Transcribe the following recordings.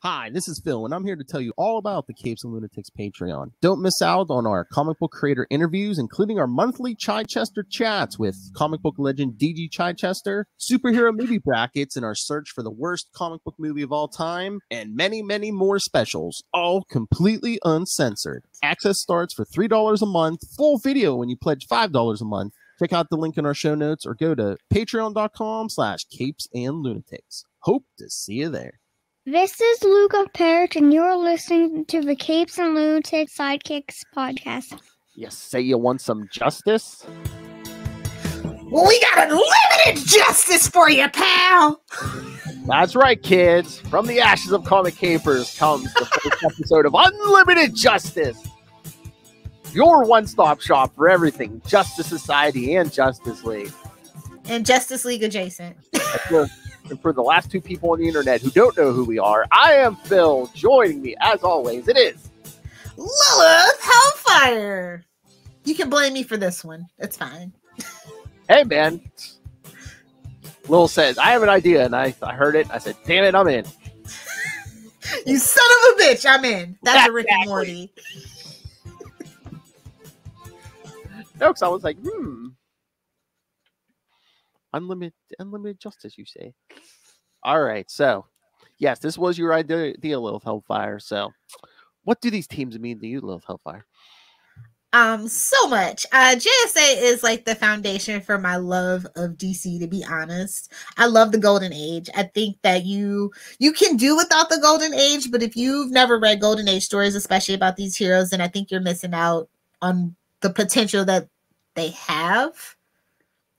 Hi, this is Phil, and I'm here to tell you all about the Capes and Lunatics Patreon. Don't miss out on our comic book creator interviews, including our monthly Chichester chats with comic book legend DG Chichester, superhero movie brackets in our search for the worst comic book movie of all time, and many, many more specials, all completely uncensored. Access starts for $3 a month, full video when you pledge $5 a month. Check out the link in our show notes or go to patreon.com/capesandlunatics. Hope to see you there. This is Luca Parrott, and you're listening to the Capes and Lunatics Sidekicks Podcast. You say you want some justice? Well, we got unlimited justice for you, pal! That's right, kids. From the ashes of comic capers comes the first episode of Unlimited Justice. Your one-stop shop for everything Justice Society and Justice League. And Justice League adjacent. And for the last two people on the internet who don't know who we are, I am Phil. Joining me, as always, it is Lilith Hellfire. You can blame me for this one. It's fine. Hey, man. Lil says, I have an idea, and I heard it. I said, damn it, I'm in. You son of a bitch, I'm in. That's a Rick and Morty. No, because I was like, Unlimited justice, you say? All right, so yes, this was your idea, Lilith Hellfire. So, what do these teams mean to you, Lilith Hellfire? So much. JSA is like the foundation for my love of DC, to be honest. I love the Golden Age. I think that you can do without the Golden Age, but if you've never read Golden Age stories, especially about these heroes, then I think you're missing out on the potential that they have.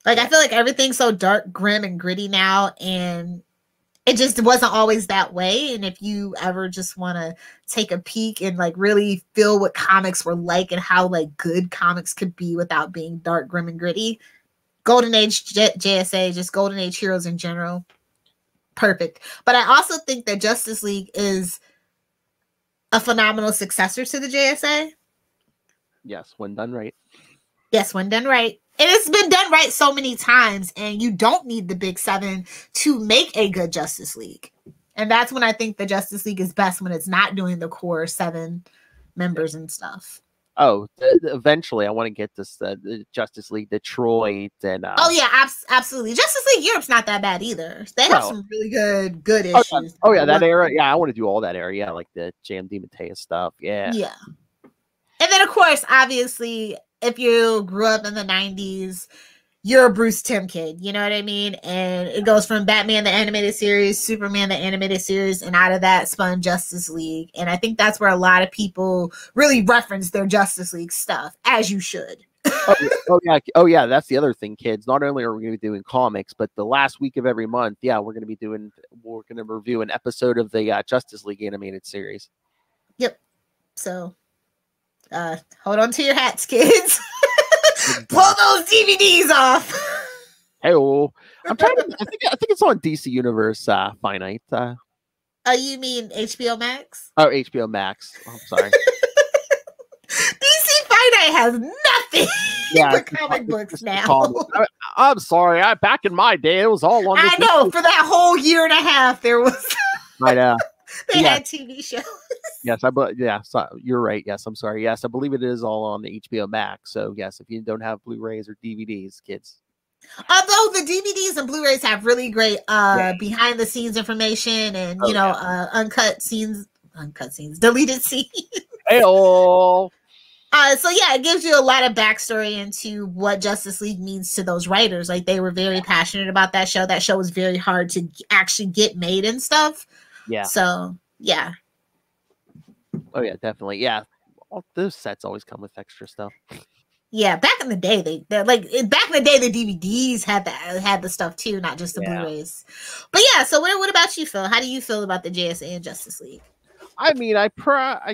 Like, I feel like everything's so dark, grim, and gritty now, and it just wasn't always that way. And if you ever just want to take a peek and, like, really feel what comics were like and how, like, good comics could be without being dark, grim, and gritty, Golden Age JSA, just Golden Age heroes in general, perfect. But I also think that Justice League is a phenomenal successor to the JSA. Yes, when done right. Yes, when done right. And it's been done right so many times, and you don't need the big seven to make a good Justice League. And that's when I think the Justice League is best, when it's not doing the core 7 members and stuff. Oh, eventually I want to get this the Justice League Detroit and oh yeah, absolutely. Justice League Europe's not that bad either. They have some really good issues. Oh yeah, that era. Yeah, I want to do all that era. Yeah, like the J.M. DeMatteis stuff. Yeah. Yeah. And then of course, obviously, if you grew up in the 90s, you're a Bruce Timm kid, you know what I mean? And it goes from Batman the Animated Series, Superman the Animated Series, and out of that spun Justice League. And I think that's where a lot of people really reference their Justice League stuff, as you should. Oh yeah, that's the other thing, kids. Not only are we going to be doing comics, but the last week of every month, we're going to review an episode of the Justice League Animated Series. Yep. So hold on to your hats, kids. Pull those DVDs off. Hey, I'm trying to. I think it's on DC Universe Finite. Oh, you mean HBO Max? Oh, HBO Max. Oh, I'm sorry. DC Finite has nothing but comic books now. I'm sorry. Back in my day, it was all on. I know. For that whole year and a half, there was. I know. They had TV shows. Yes, so you're right. Yes, I'm sorry. Yes, I believe it is all on the HBO Max. So yes, if you don't have Blu-rays or DVDs, kids. Although the DVDs and Blu-rays have really great behind the scenes information and uncut scenes, deleted scenes. Hey-oh. So yeah, it gives you a lot of backstory into what Justice League means to those writers. Like, they were very passionate about that show. That show was very hard to actually get made and stuff. Yeah. So yeah. Oh yeah, definitely. Yeah, all those sets always come with extra stuff. Yeah, back in the day, the DVDs had the stuff too, not just the Blu-rays. But yeah, so what about you, Phil? How do you feel about the JSA and Justice League? I mean, I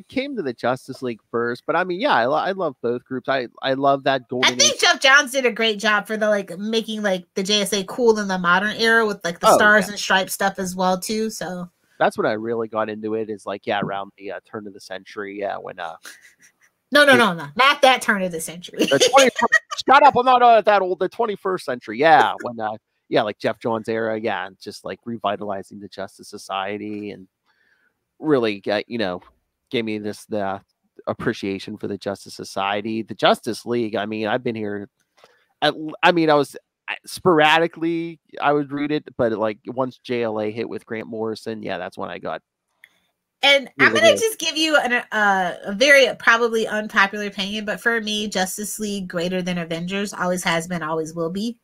came to the Justice League first, but I mean, yeah, I love both groups. I love that Golden Age. I think Jeff Johns did a great job for the making the JSA cool in the modern era with the stars and stripes stuff as well too. So that's when I really got into it. Is around the turn of the century. Yeah, when No, not that turn of the century. Shut up! I'm not that old. The 21st century. Yeah, when like Jeff Johns era. Yeah, and just revitalizing the Justice Society and really gave me the appreciation for the Justice Society. The Justice League, I mean, I've been here I was sporadically I would read it, but like once JLA hit with Grant Morrison, yeah, that's when I got. And I'm going to just give you a very probably unpopular opinion, but for me, Justice League greater than Avengers always has been, always will be.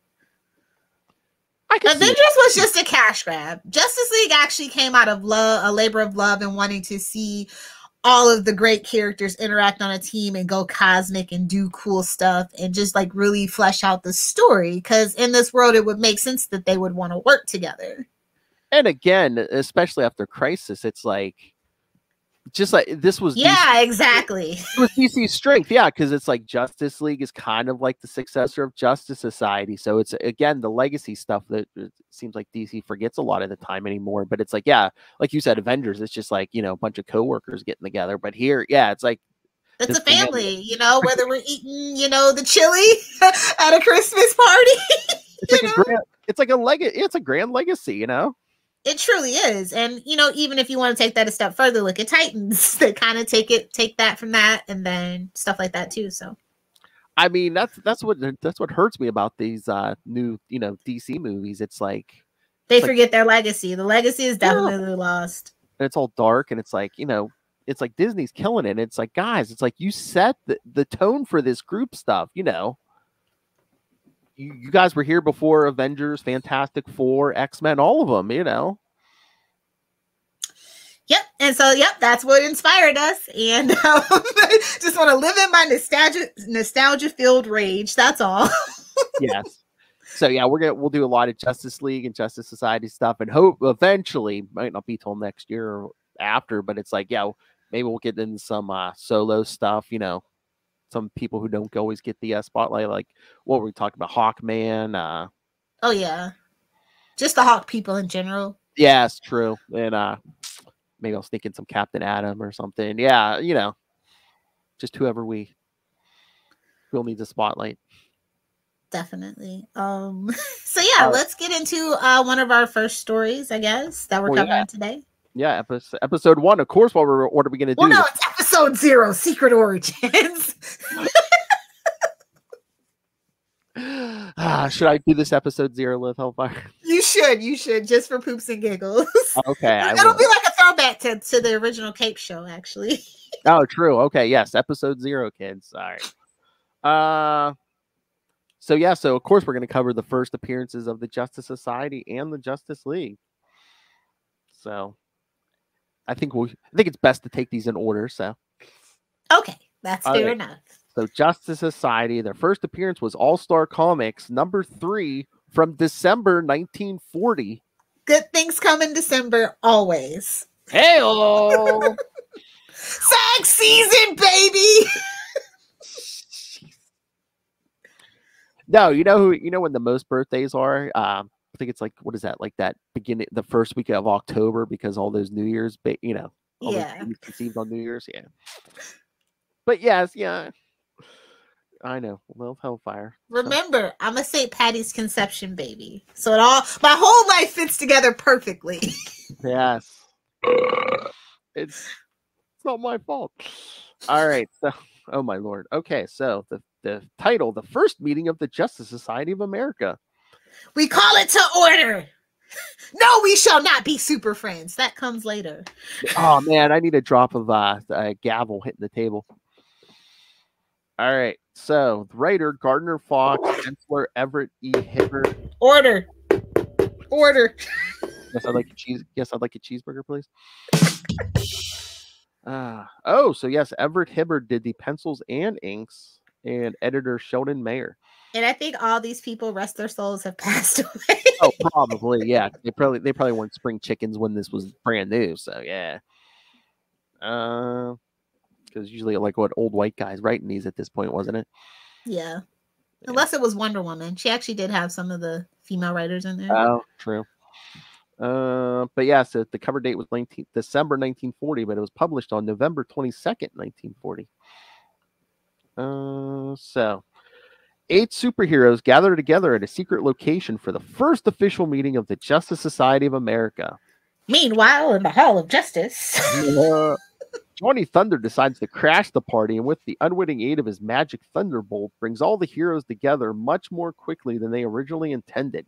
Avengers was just a cash grab. Justice League actually came out of love, a labor of love, and wanting to see all of the great characters interact on a team and go cosmic and do cool stuff and just like really flesh out the story. Because in this world, it would make sense that they would want to work together. And again, especially after Crisis, it's like, just like this was exactly. It was DC's strength, because it's like Justice League is kind of like the successor of Justice Society, so it's again the legacy stuff that it seems like DC forgets a lot of the time anymore. But it's like, like you said, Avengers, it's just like a bunch of coworkers getting together. But here, it's like it's a family, whether we're eating the chili at a Christmas party. It's like a grand legacy, It truly is. And, even if you want to take that a step further, look at Titans. They kind of take that from that and then stuff like that too. So, I mean, that's what hurts me about these new, DC movies. It's like they forget their legacy. The legacy is definitely lost. And it's all dark, and it's like, it's like Disney's killing it. And it's like, guys, it's like you set the tone for this group stuff, You guys were here before Avengers, Fantastic Four, X-Men, all of them, Yep. And so, that's what inspired us. And just want to live in my nostalgia-filled rage. That's all. Yes. So, we'll do a lot of Justice League and Justice Society stuff, and hope eventually, might not be till next year or after, but it's like, maybe we'll get into some solo stuff, some people who don't always get the spotlight, like what were we talking about, Hawkman? Oh yeah, just the Hawk people in general. Yeah, it's true. And maybe I'll sneak in some Captain Atom or something. Yeah, just whoever we'll need the spotlight. Definitely. So let's get into one of our first stories, I guess, that we're covering today. Yeah, episode 1. Of course, what are we going to do? Well, no, it's episode 0, Secret Origins. Should I do this episode 0, Liv Hellfire? You should, just for poops and giggles. Okay. It'll be like a throwback to the original Cape show, actually. Oh, true. Okay, yes, episode 0, kids. All right. So of course we're going to cover the first appearances of the Justice Society and the Justice League. So I think it's best to take these in order. So, okay, that's fair enough. So, Justice Society, their first appearance was All-Star Comics number 3 from December 1940. Good things come in December always. Hey-o! SAG season, baby. No, when the most birthdays are. I think it's like, what is that? Like that beginning, the first week of October, because all those New Year's, all those babies conceived on New Year's. Yeah. But yes, I know. Love Hellfire. Remember, I'm a St. Patty's conception baby. So my whole life fits together perfectly. Yes. It's not my fault. All right. So, oh my Lord. Okay. So the title, The First Meeting of the Justice Society of America. We call it to order. No, we shall not be super friends. That comes later. Oh man, I need a drop of a gavel hitting the table. All right. So the writer Gardner Fox, penciler Everett E. Hibbert. Order. Yes, I'd like a cheese. Yes, I'd like a cheeseburger, please. So yes, Everett Hibbert did the pencils and inks, and editor Sheldon Mayer. And I think all these people, rest their souls, have passed away. Oh, probably, yeah. They probably weren't spring chickens when this was brand new. So yeah. Because usually, like, what old white guys writing these at this point, wasn't it? Yeah. Unless it was Wonder Woman. She actually did have some of the female writers in there. Oh, true. But yeah, so the cover date was December 1940, but it was published on November 22nd, 1940. So 8 superheroes gather together at a secret location for the first official meeting of the Justice Society of America. Meanwhile, in the Hall of Justice. Johnny Thunder decides to crash the party, and with the unwitting aid of his magic thunderbolt, brings all the heroes together much more quickly than they originally intended.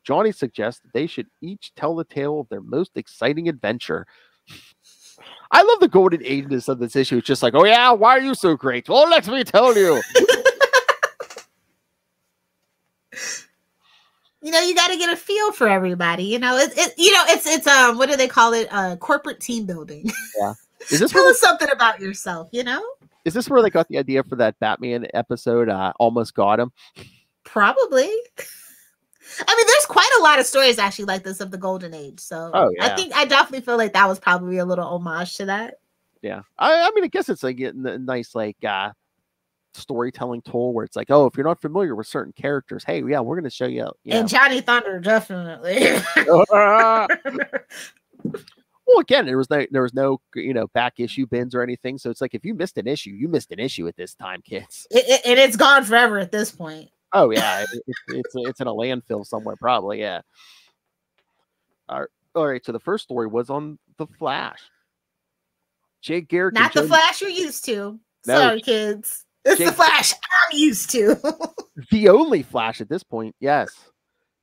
Johnny suggests that they should each tell the tale of their most exciting adventure. I love the golden ageness of this issue. It's just like, oh yeah, why are you so great? Well, let me tell you. You know, you got to get a feel for everybody. You know, it's what do they call it? Corporate team building. Yeah. Is this Tell us something about yourself, you know? Is this where they got the idea for that Batman episode, Almost Got Him? Probably. I mean, there's quite a lot of stories actually like this of the Golden Age. So I definitely feel like that was probably a little homage to that. Yeah. I mean, I guess it's like a nice, like, storytelling tool where it's like, oh, if you're not familiar with certain characters, hey, yeah, we're going to show you. And Johnny Thunder, definitely. Well, again, there was no back issue bins or anything. So it's like, if you missed an issue, you missed an issue at this time, kids. And it's gone forever at this point. Oh yeah, it's in a landfill somewhere, probably. Yeah. All right. So the first story was on the Flash. Jay Garrick, not the Flash you're used to. Sorry, kids. It's the Flash I'm used to. The only Flash at this point. Yes.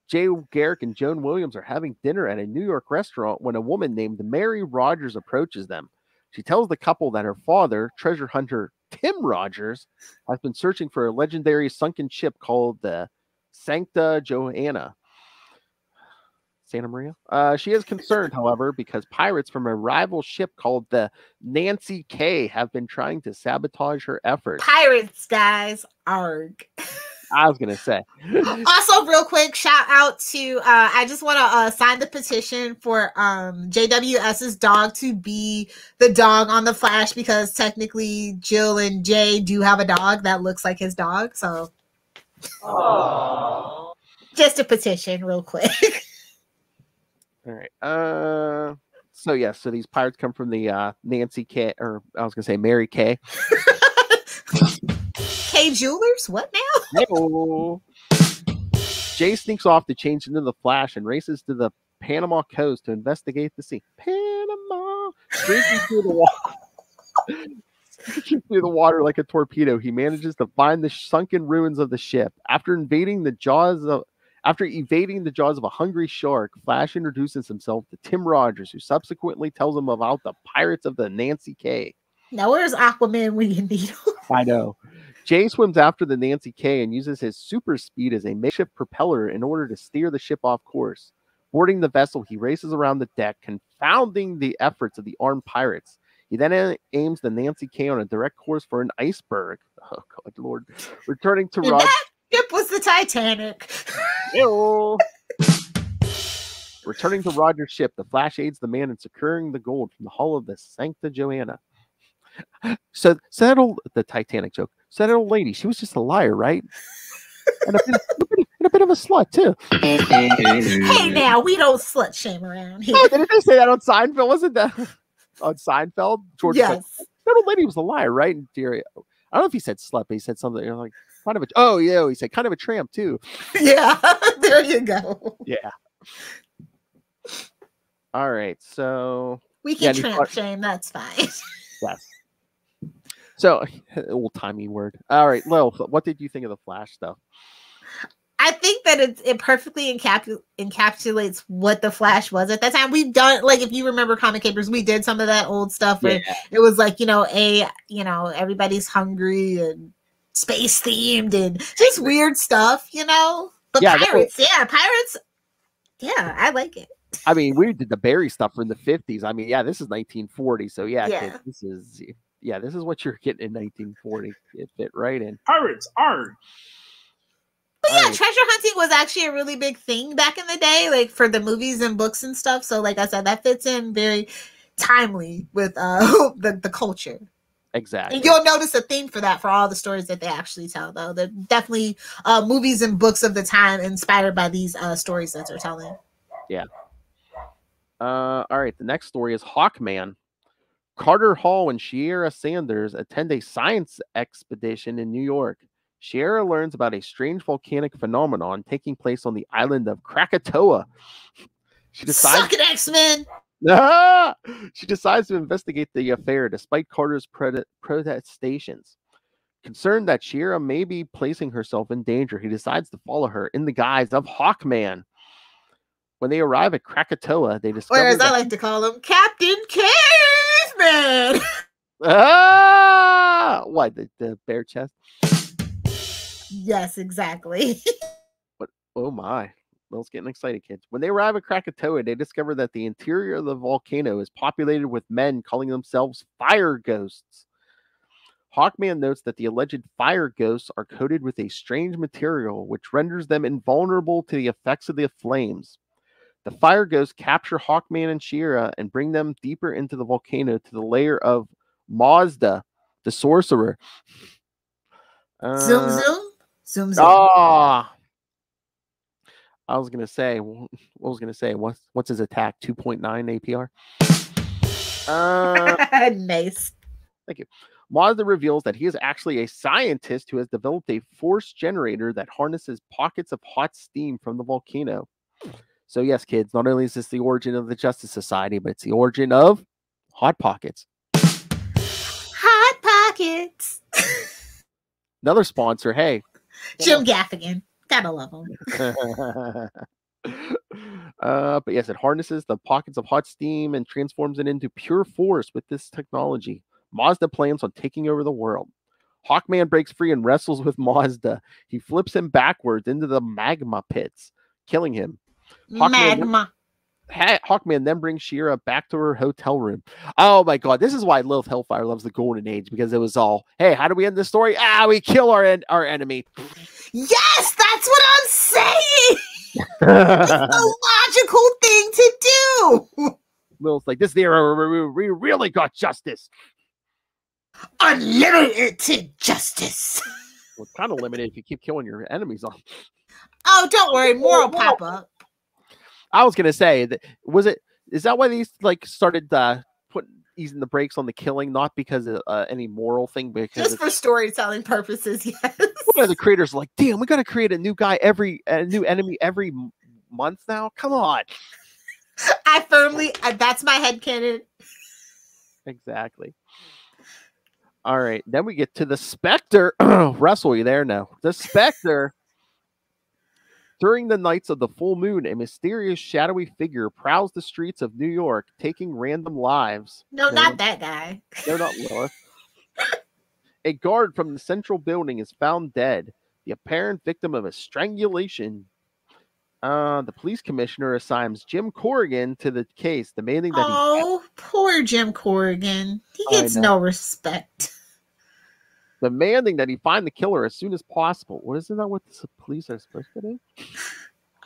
Jay Garrick and Joan Williams are having dinner at a New York restaurant when a woman named Mary Rogers approaches them. She tells the couple that her father, treasure hunter Tim Rogers, has been searching for a legendary sunken ship called the Santa Maria. She is concerned, however, because pirates from a rival ship called the Nancy K have been trying to sabotage her efforts. Pirates, guys. Arg. I was gonna say. Also, real quick, shout out to I just want to sign the petition for JWS's dog to be the dog on the Flash, because technically Jill and Jay do have a dog that looks like his dog. So, just a petition, real quick. All right. So these pirates come from the Nancy K, or I was gonna say Mary K. K Jewelers? What now? Hey-o. Jay sneaks off to change into the Flash and races to the Panama coast to investigate the scene. Panama! Streaking through the water like a torpedo, he manages to find the sunken ruins of the ship. After evading the jaws of a hungry shark, Flash introduces himself to Tim Rogers, who subsequently tells him about the pirates of the Nancy K. Now, where's Aquaman when you need him? I know. Jay swims after the Nancy K and uses his super speed as a makeshift propeller in order to steer the ship off course. Boarding the vessel, he races around the deck, confounding the efforts of the armed pirates. He then aims the Nancy K on a direct course for an iceberg. Oh, God, Lord. Returning to Rogers. That ship was the Titanic. Ew. Returning to Rogers' ship, the Flash aids the man in securing the gold from the hull of the Santa Joanna. So the Titanic joke. So that old lady, she was just a liar, right? And a bit of a slut too. Hey, now we don't slut shame around here. Oh, didn't they say that on Seinfeld? Wasn't that on Seinfeld? George, yes. Like, that old lady was a liar, right? And I don't know if he said slut, but he said something like kind of a. Oh yeah, he said kind of a tramp too. Yeah, there you go. Yeah. All right, so we can tramp shame. That's fine. Yes. So, old-timey word. All right, Lil, what did you think of the Flash stuff? I think that it perfectly encapsulates what the Flash was at that time. We've done, like, if you remember Comic Capers, we did some of that old stuff where it was like, everybody's hungry and space themed and just weird stuff, But pirates, pirates, I like it. I mean, we did the Barry stuff from the 50s. I mean, this is 1940, so kids, this is what you're getting in 1940. It fit right in. Pirates are. But treasure hunting was actually a really big thing back in the day, like for the movies and books and stuff. So, like I said, that fits in very timely with the culture. Exactly. And you'll notice a theme for that for all the stories that they actually tell, though. They're definitely movies and books of the time inspired by these stories that they're telling. Yeah. All right. The next story is Hawkman. Carter Hall and Shiera Sanders attend a science expedition in New York. Shiera learns about a strange volcanic phenomenon taking place on the island of Krakatoa. She decides, suck it, X-Men! She decides to investigate the affair despite Carter's protestations. Concerned that Shira may be placing herself in danger, he decides to follow her in the guise of Hawkman. When they arrive at Krakatoa, they discover Or as I like to call him, Captain Caveman. What, the bare chest? Yes, exactly. What? Oh my. Will's getting excited, kids. When they arrive at Krakatoa, they discover that the interior of the volcano is populated with men calling themselves fire ghosts. Hawkman notes that the alleged fire ghosts are coated with a strange material which renders them invulnerable to the effects of the flames. The fire ghosts capture Hawkman and Shira and bring them deeper into the volcano to the lair of Mazda, the sorcerer. Zoom. Ah, I was gonna say, what's his attack? 2.9 APR. Nice. Thank you. Mazda reveals that he is actually a scientist who has developed a force generator that harnesses pockets of hot steam from the volcano. So yes, kids, not only is this the origin of the Justice Society, but it's the origin of Hot Pockets. Hot Pockets. Another sponsor. Hey, Jim Gaffigan. Gotta love him. But yes, it harnesses the pockets of hot steam and transforms it into pure force with this technology. Mazda plans on taking over the world. Hawkman breaks free and wrestles with Mazda. He flips him backwards into the magma pits, killing him. Hawkman then brings Shira back to her hotel room. Oh my god, this is why Lilith Hellfire loves the Golden Age, because it was all, hey, how do we end this story? We kill our enemy. Yes, that's what I'm saying. It's the logical thing to do. Lilith's like, this is the era where we really got justice. Unlimited justice. Well, it's kind of limited if you keep killing your enemies on. Oh, don't worry, more will pop up. I was gonna say that is that why these started easing the brakes on the killing, not because of any moral thing, because just for storytelling purposes. Yes. One of the creators are like, damn, we got to create a new guy a new enemy every month now. Come on. That's my headcanon. Exactly. All right, then we get to the Specter. Russell, you there now? The Specter. During the nights of the full moon, a mysterious shadowy figure prowls the streets of New York, taking random lives. No, not that guy. No, not Lilith. A guard from the central building is found dead, the apparent victim of a strangulation. The police commissioner assigns Jim Corrigan to the case, demanding that poor Jim Corrigan. He gets no respect. Demanding that he find the killer as soon as possible. Well, isn't that what the police are supposed to do?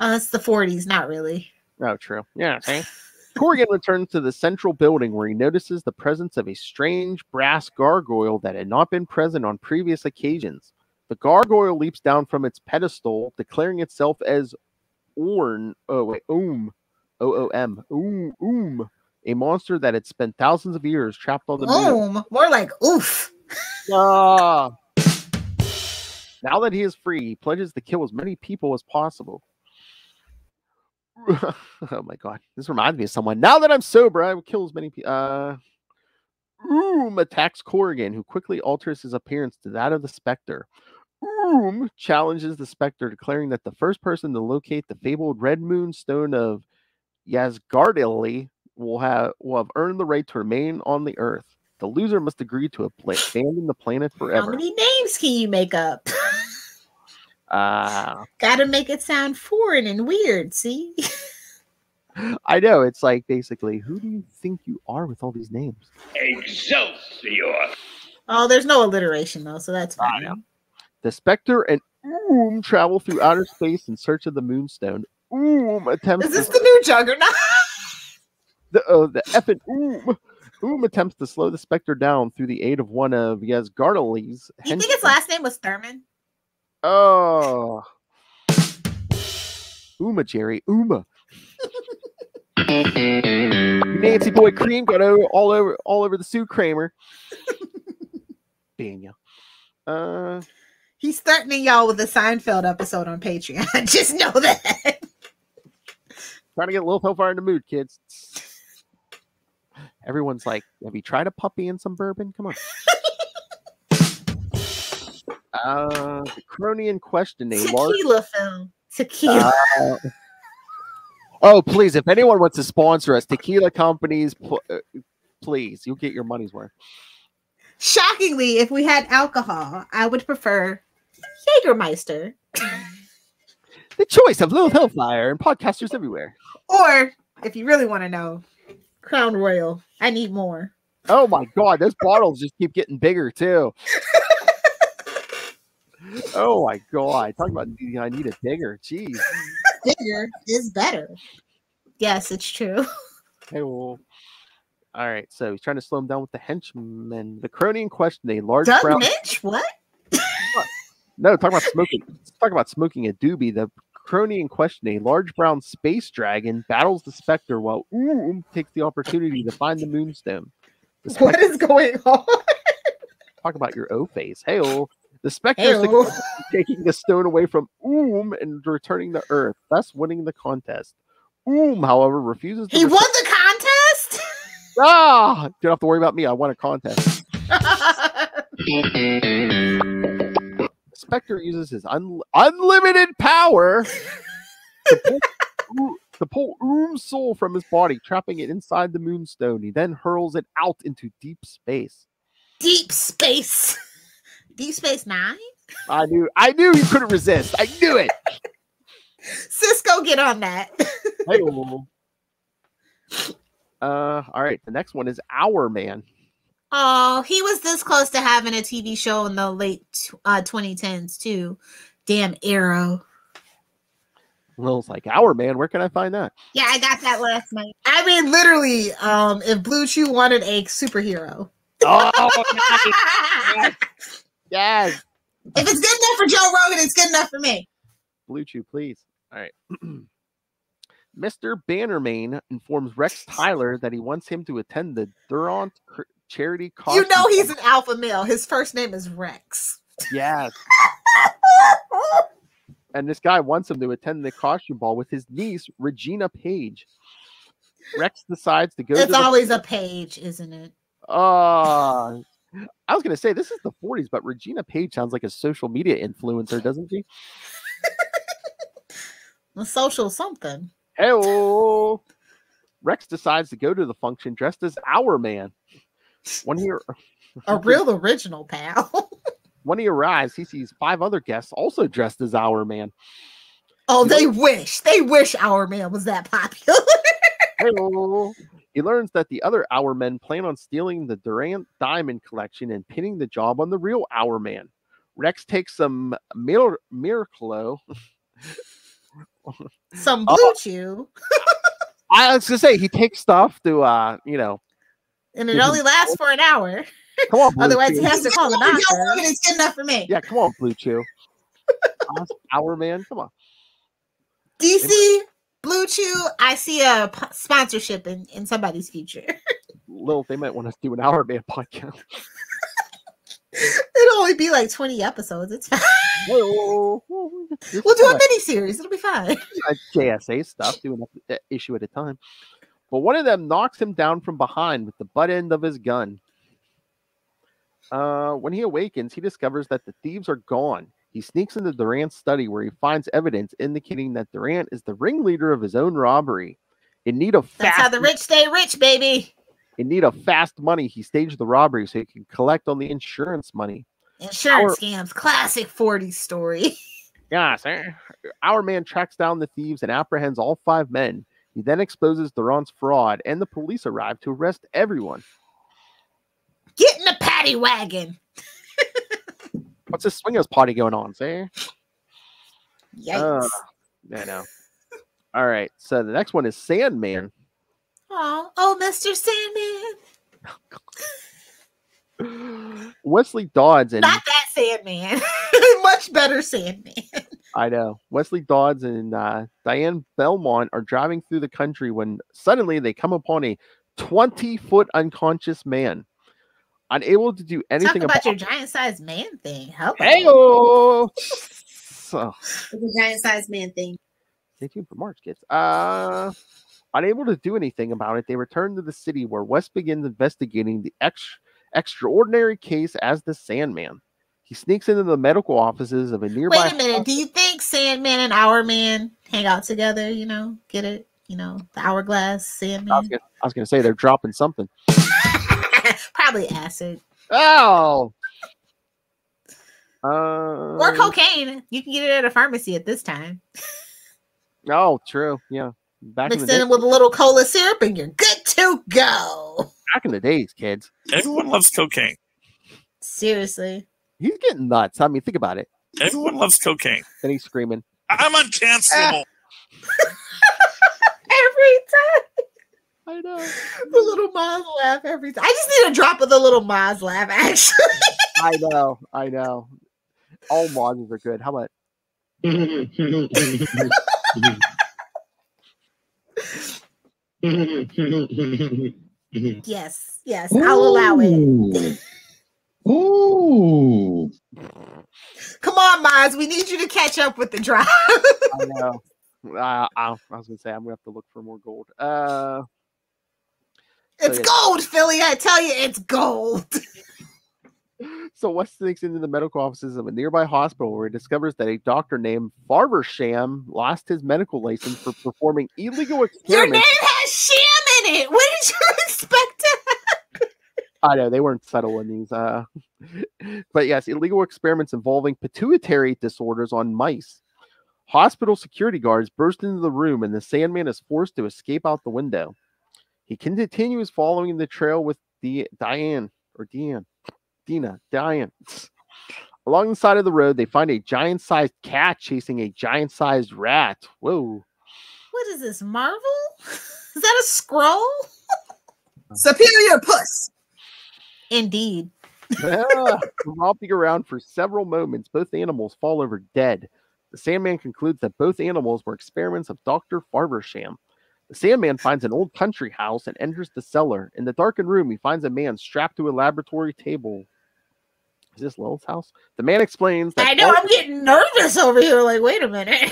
It's the 40s, not really. Oh, true. Yeah, see? Corrigan returns to the central building where he notices the presence of a strange brass gargoyle that had not been present on previous occasions. The gargoyle leaps down from its pedestal, declaring itself as Oom, O-O-M, a monster that had spent thousands of years trapped on the moon. More like oof. Now that he is free, he pledges to kill as many people as possible. Oh my god, this reminds me of someone. Now that I'm sober, I will kill as many people. Attacks Corrigan, who quickly alters his appearance to that of the Specter. Challenges the Specter, declaring that the first person to locate the fabled Red Moon Stone of Yazgardali will have earned the right to remain on the Earth. The loser must agree to abandon the planet forever. How many names can you make up? Gotta make it sound foreign and weird, see? I know, it's like basically, who do you think you are with all these names? Excelsior! Oh, there's no alliteration though, so that's fine. The Specter and travel through outer space in search of the Moonstone. Attempts. Is this the new Juggernaut? The effing attempts to slow the Specter down through the aid of one of Yazgardali's. You think his last name was Thurman? Oh, Jerry, Nancy Boy Cream got all over the Sue Kramer. Daniel. He's threatening y'all with a Seinfeld episode on Patreon. Just know that. Trying to get a little Hellfire in the mood, kids. Everyone's like, have you tried a puppy and some bourbon? Come on. The crony in question, Tequila film. Tequila. Oh, please! If anyone wants to sponsor us, tequila companies, please, you'll get your money's worth. Shockingly, if we had alcohol, I would prefer Jägermeister. The choice of Little Hellfire and podcasters everywhere. Or, if you really want to know, Crown Royal. I need more. Oh my God, those bottles just keep getting bigger too. Oh my God, talking about I need a bigger. Jeez. Bigger is better. Yes, it's true. Hey, well, all right. So he's trying to slow him down with the henchmen. The crony in question, a large Doug brown. Mitch? What? No, talk about smoking. Talk about smoking a doobie. The crony in question, a large brown space dragon, battles the Specter while takes the opportunity to find the Moonstone. What is going on? Talk about your O face. Hey, the Specter is taking the stone away from and returning to Earth, thus winning the contest. However, refuses to. He won the contest? You don't have to worry about me. I won a contest. Specter uses his unlimited power to pull Oom's soul from his body, trapping it inside the Moonstone. He then hurls it out into deep space. Deep Space. Deep Space Nine? I knew you couldn't resist. I knew it. Cisco, get on that. Hey, all right. The next one is Our Man. Oh, he was this close to having a TV show in the late 2010s too. Damn Arrow. Lil's like, Our Man, where can I find that? Yeah, I got that last night. I mean, literally, if Blue Chew wanted a superhero. Oh, nice. Yes. If it's good enough for Joe Rogan, it's good enough for me. Blue Chew, please. All right. Mr. Bannerman informs Rex Tyler that he wants him to attend the Durant charity costume. You know he's an alpha male. His first name is Rex. Yes. And this guy wants him to attend the costume ball with his niece, Regina Page. Rex decides to go. It's always a page, isn't it? I was going to say, this is the 40s, but Regina Page sounds like a social media influencer, doesn't she? A social something. Hello. Rex decides to go to the function dressed as Our Man. A real original, pal. When he arrives, he sees 5 other guests also dressed as Our Man. Oh, they wish Our Man was that popular. Hello. He learns that the other Our Men plan on stealing the Durant diamond collection and pinning the job on the real Our Man. Rex takes some Miracolo. Some Blue Chew. I was going to say, he takes stuff to, And it only lasts for an hour. Come on, Blue Otherwise, Chew. he has to call the doctor. It's good enough for me. Yeah, come on, Blue Chew. Our Man, come on. DC, Blue Chew, I see a sponsorship in somebody's future. Lil, they might want us to do an Our Man podcast. It'll only be like 20 episodes. It's fine. We'll We'll do a mini-series. It'll be fine. JSA stuff, doing an issue at a time. But one of them knocks him down from behind with the butt end of his gun. When he awakens, he discovers that the thieves are gone. He sneaks into Durant's study where he finds evidence indicating that Durant is the ringleader of his own robbery. That's how the rich stay rich, baby. In need of fast money, he staged the robbery so he can collect on the insurance money. Insurance scams, classic 40s story. Yes, Our Man tracks down the thieves and apprehends all 5 men. He then exposes Durant's fraud, and the police arrive to arrest everyone. Get in the paddy wagon. What's this swingers party going on, sir? Yikes. I know. All right, so the next one is Sandman. Oh, Mr. Sandman. Wesley Dodds and not that Sandman. Much better Sandman. I know. Wesley Dodds and Diane Belmont are driving through the country when suddenly they come upon a 20-foot unconscious man. Unable to do anything about your giant-sized man thing. Hey-o! The giant-sized man thing. Stay tuned for March, kids. Unable to do anything about it, they return to the city where West begins investigating the extraordinary case as the Sandman. He sneaks into the medical offices of a nearby... Wait a minute. Do you think Sandman and Our Man hang out together? You know, get it? You know, the hourglass Sandman. I was going to say they're dropping something. Probably acid. Oh! Or cocaine. You can get it at a pharmacy at this time. Oh, true. Yeah. Mix it in with a little cola syrup and you're good to go. Back in the days, kids. Everyone loves cocaine. Seriously. He's getting nuts. I mean, think about it. Everyone loves cocaine. And he's screaming, I'm uncancelable. Every time. I know. The little Maz laugh every time. I just need a drop of the little Maz laugh, actually. I know. All Mazes are good. How about Yes, I'll allow it. Ooh. Come on, Maz. We need you to catch up with the drop. I know. I was going to say, I'm going to have to look for more gold. It's gold, Philly. I tell you, it's gold. So West sneaks into the medical offices of a nearby hospital where he discovers that a doctor named Farbersham lost his medical license for performing illegal experiments. Your name has sham in it. What did you expect to happen? I know, they weren't subtle in these. But yes, illegal experiments involving pituitary disorders on mice. Hospital security guards burst into the room and the Sandman is forced to escape out the window. He continues following the trail with Diane. Along the side of the road, they find a giant-sized cat chasing a giant-sized rat. Whoa. What is this, Marvel? Is that a scroll? Superior puss. Indeed. Romping around for several moments, both animals fall over dead. The Sandman concludes that both animals were experiments of Dr. Farbersham. The Sandman finds an old country house and enters the cellar. In the darkened room, he finds a man strapped to a laboratory table. Is this Lilith's house? The man explains that... I know, I'm getting nervous over here. Like, wait a minute.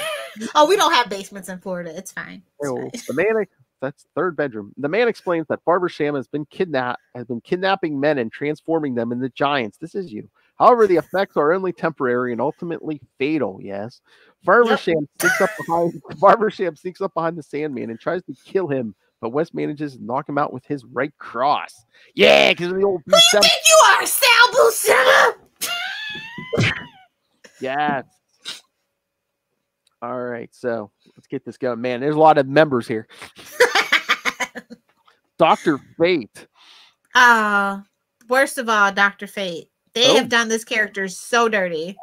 Oh, we don't have basements in Florida. It's fine. The man... That's third bedroom. The man explains that Farbersham has been kidnapping men and transforming them into giants. This is you. However, the effects are only temporary and ultimately fatal. Yes. Farbersham sneaks up behind the Sandman and tries to kill him, but West manages to knock him out with his right cross. Yeah, because of the old... Who do you think you are, Sal Buscema? Yes. All right, so let's get this going. Man, there's a lot of members here. Dr. Fate. Worst of all, Dr. Fate. They have done this character so dirty.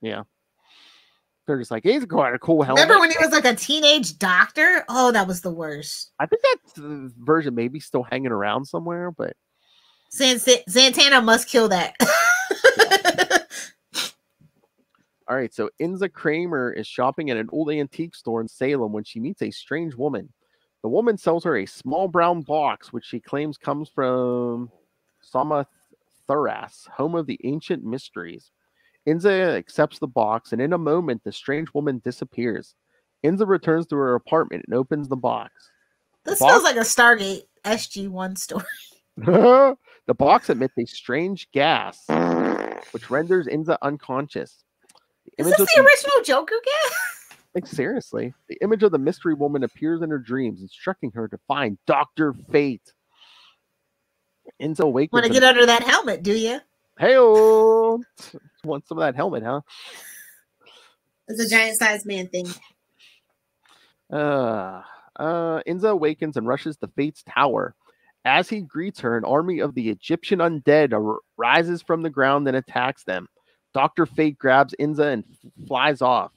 Yeah. They're just like, he's quite a cool helmet. Remember when he was like a teenage doctor? Oh, that was the worst. I think that version maybe still hanging around somewhere, but... Zatanna must kill that. All right, so Inza Kramer is shopping at an old antique store in Salem when she meets a strange woman. The woman sells her a small brown box, which she claims comes from Samathuras, home of the ancient mysteries. Inza accepts the box, and in a moment, the strange woman disappears. Inza returns to her apartment and opens the box. This feels like a Stargate SG-1 story. The box emits a strange gas, which renders Inza unconscious. Is this the original Joker gas? Like, seriously. The image of the mystery woman appears in her dreams, instructing her to find Dr. Fate. Inza awakens. Want to get under that helmet, do you? Hey-oh! Want some of that helmet, huh? It's a giant-sized man thing. Inza awakens and rushes to Fate's tower. As he greets her, an army of the Egyptian undead rises from the ground and attacks them. Dr. Fate grabs Inza and flies off.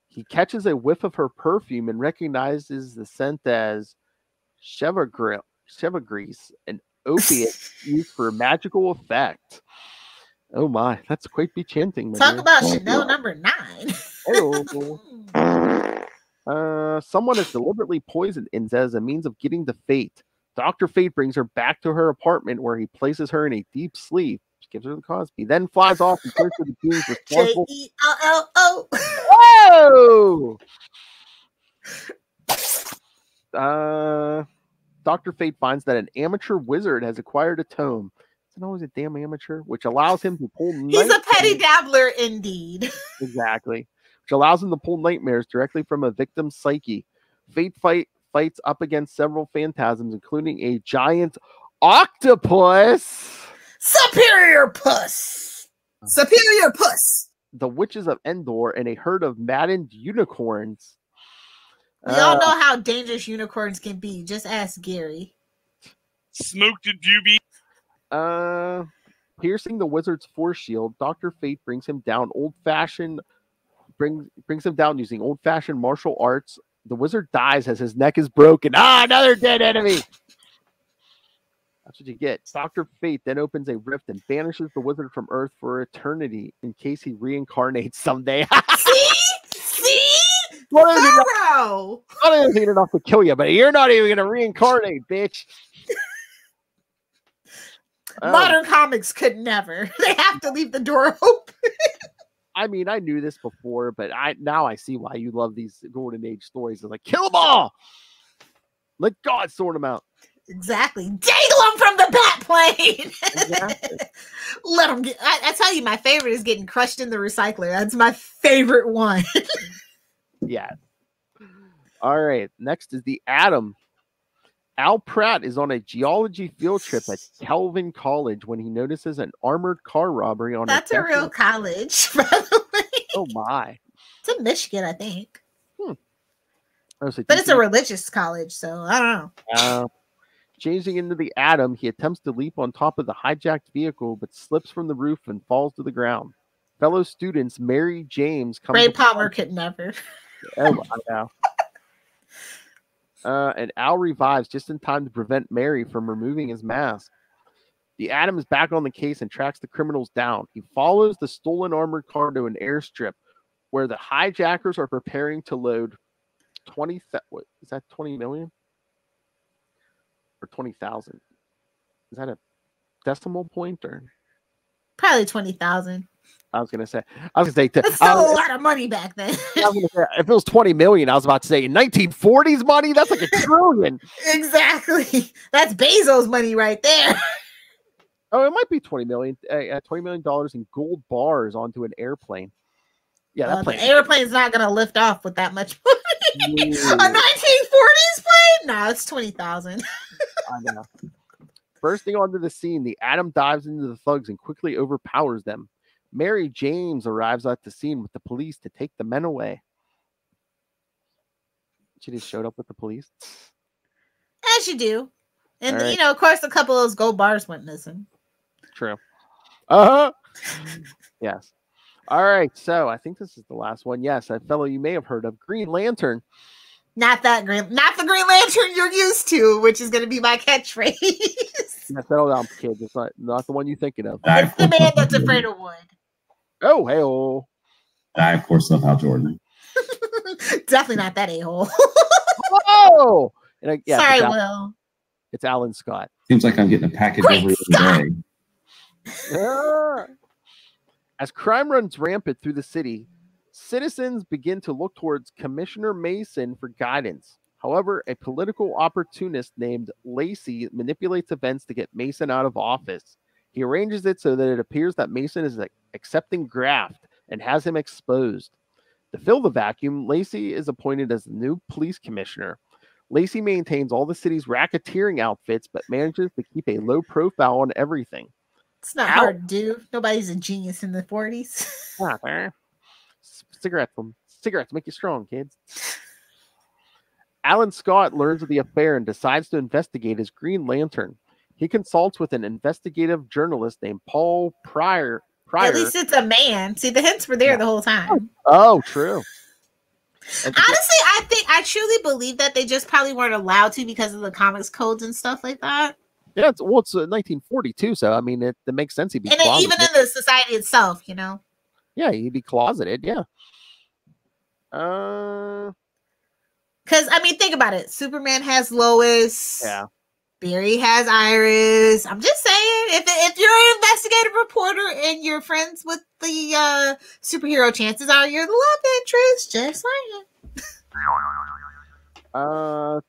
He catches a whiff of her perfume and recognizes the scent as Chevagrease, an opiate used for magical effect. Oh my, that's quite be chanting. Talk about Chanel number 9. Someone has deliberately poisoned Inza as a means of getting to Fate. Dr. Fate brings her back to her apartment where he places her in a deep sleep. Gives her the Cosby, then flies off and turns to the beings responsible. J-E-L-L-O. Whoa! Dr. Fate finds that an amateur wizard has acquired a tome. Isn't always a damn amateur, which allows him to pull. He's a petty dabbler, indeed. Exactly, which allows him to pull nightmares directly from a victim's psyche. Fate fights up against several phantasms, including a giant octopus. Superior puss. Superior puss. The witches of Endor and a herd of maddened unicorns. We all know how dangerous unicorns can be. Just ask Gary. Smoked a doobie. Piercing the wizard's force shield, Dr. Fate brings him down brings him down using old-fashioned martial arts. The wizard dies as his neck is broken. Another dead enemy. That's what you get. Dr. Fate then opens a rift and banishes the wizard from Earth for eternity in case he reincarnates someday. See? Thorough. Not even enough to kill you, but you're not even going to reincarnate, bitch. Modern comics could never. They have to leave the door open. I mean, I knew this before, but now I see why you love these Golden Age stories. It's like, kill them all! Let God sort them out. Exactly. Dangle them from the bat plane! Exactly. Let them get... I tell you, my favorite is getting crushed in the recycler. That's my favorite one. Yeah. All right. Next is the Atom. Al Pratt is on a geology field trip at Kelvin College when he notices an armored car robbery on That's a real college, by the way. Oh my. It's in Michigan, I think. But it's a religious college, so I don't know. Changing into the Atom, he attempts to leap on top of the hijacked vehicle, but slips from the roof and falls to the ground. Fellow students Mary James comes. Ray Palmer could never. Oh, I know. And Al revives just in time to prevent Mary from removing his mask. The Atom is back on the case and tracks the criminals down. He follows the stolen armored car to an airstrip where the hijackers are preparing to load 20. What is that? 20 million or 20,000? Is that a decimal point or probably 20,000? I was gonna say. That's still a lot of money back then. If it was 20 million, I was about to say in 1940s money, that's like $1 trillion. Exactly. That's Bezos money right there. Oh, it might be 20 million. $20 million in gold bars onto an airplane. Yeah, that plane. The airplane's not gonna lift off with that much money. A 1940s plane? No, it's 20,000. I know. Bursting onto the scene, the Atom dives into the thugs and quickly overpowers them. Mary James arrives at the scene with the police to take the men away. She just showed up with the police. As you do. And, right. Of course, a couple of those gold bars went missing. True. Yes. All right. So I think this is the last one. Yes, a fellow you may have heard of, Green Lantern. Not the Green Lantern you're used to, which is going to be my catchphrase. Yeah, settle down, kids. It's not the one you're thinking of. It's the man that's afraid of wood. Oh, hey-oh. I, of course, love Hal Jordan. Definitely not that a-hole. Whoa! Sorry, Will. It's Alan Scott. Seems like I'm getting a package every day. As crime runs rampant through the city, citizens begin to look towards Commissioner Mason for guidance. However, a political opportunist named Lacey manipulates events to get Mason out of office. He arranges it so that it appears that Mason is accepting graft and has him exposed. To fill the vacuum, Lacey is appointed as the new police commissioner. Lacey maintains all the city's racketeering outfits, but manages to keep a low profile on everything. It's not hard to do. Nobody's a genius in the 40s. Cigarettes make you strong, kids. Alan Scott learns of the affair and decides to investigate as Green Lantern. He consults with an investigative journalist named Paul Pryor. At least it's a man. See, the hints were there the whole time. Oh, true. Honestly, I truly believe that they just probably weren't allowed to because of the comics codes and stuff like that. Yeah, it's 1942, so I mean, it makes sense. He'd be and even in the society itself, Yeah, he'd be closeted. Yeah. Because think about it. Superman has Lois. Yeah. Barry has Iris. I'm just saying, if you're an investigative reporter and you're friends with the superhero, chances are you're the love interest. Just saying.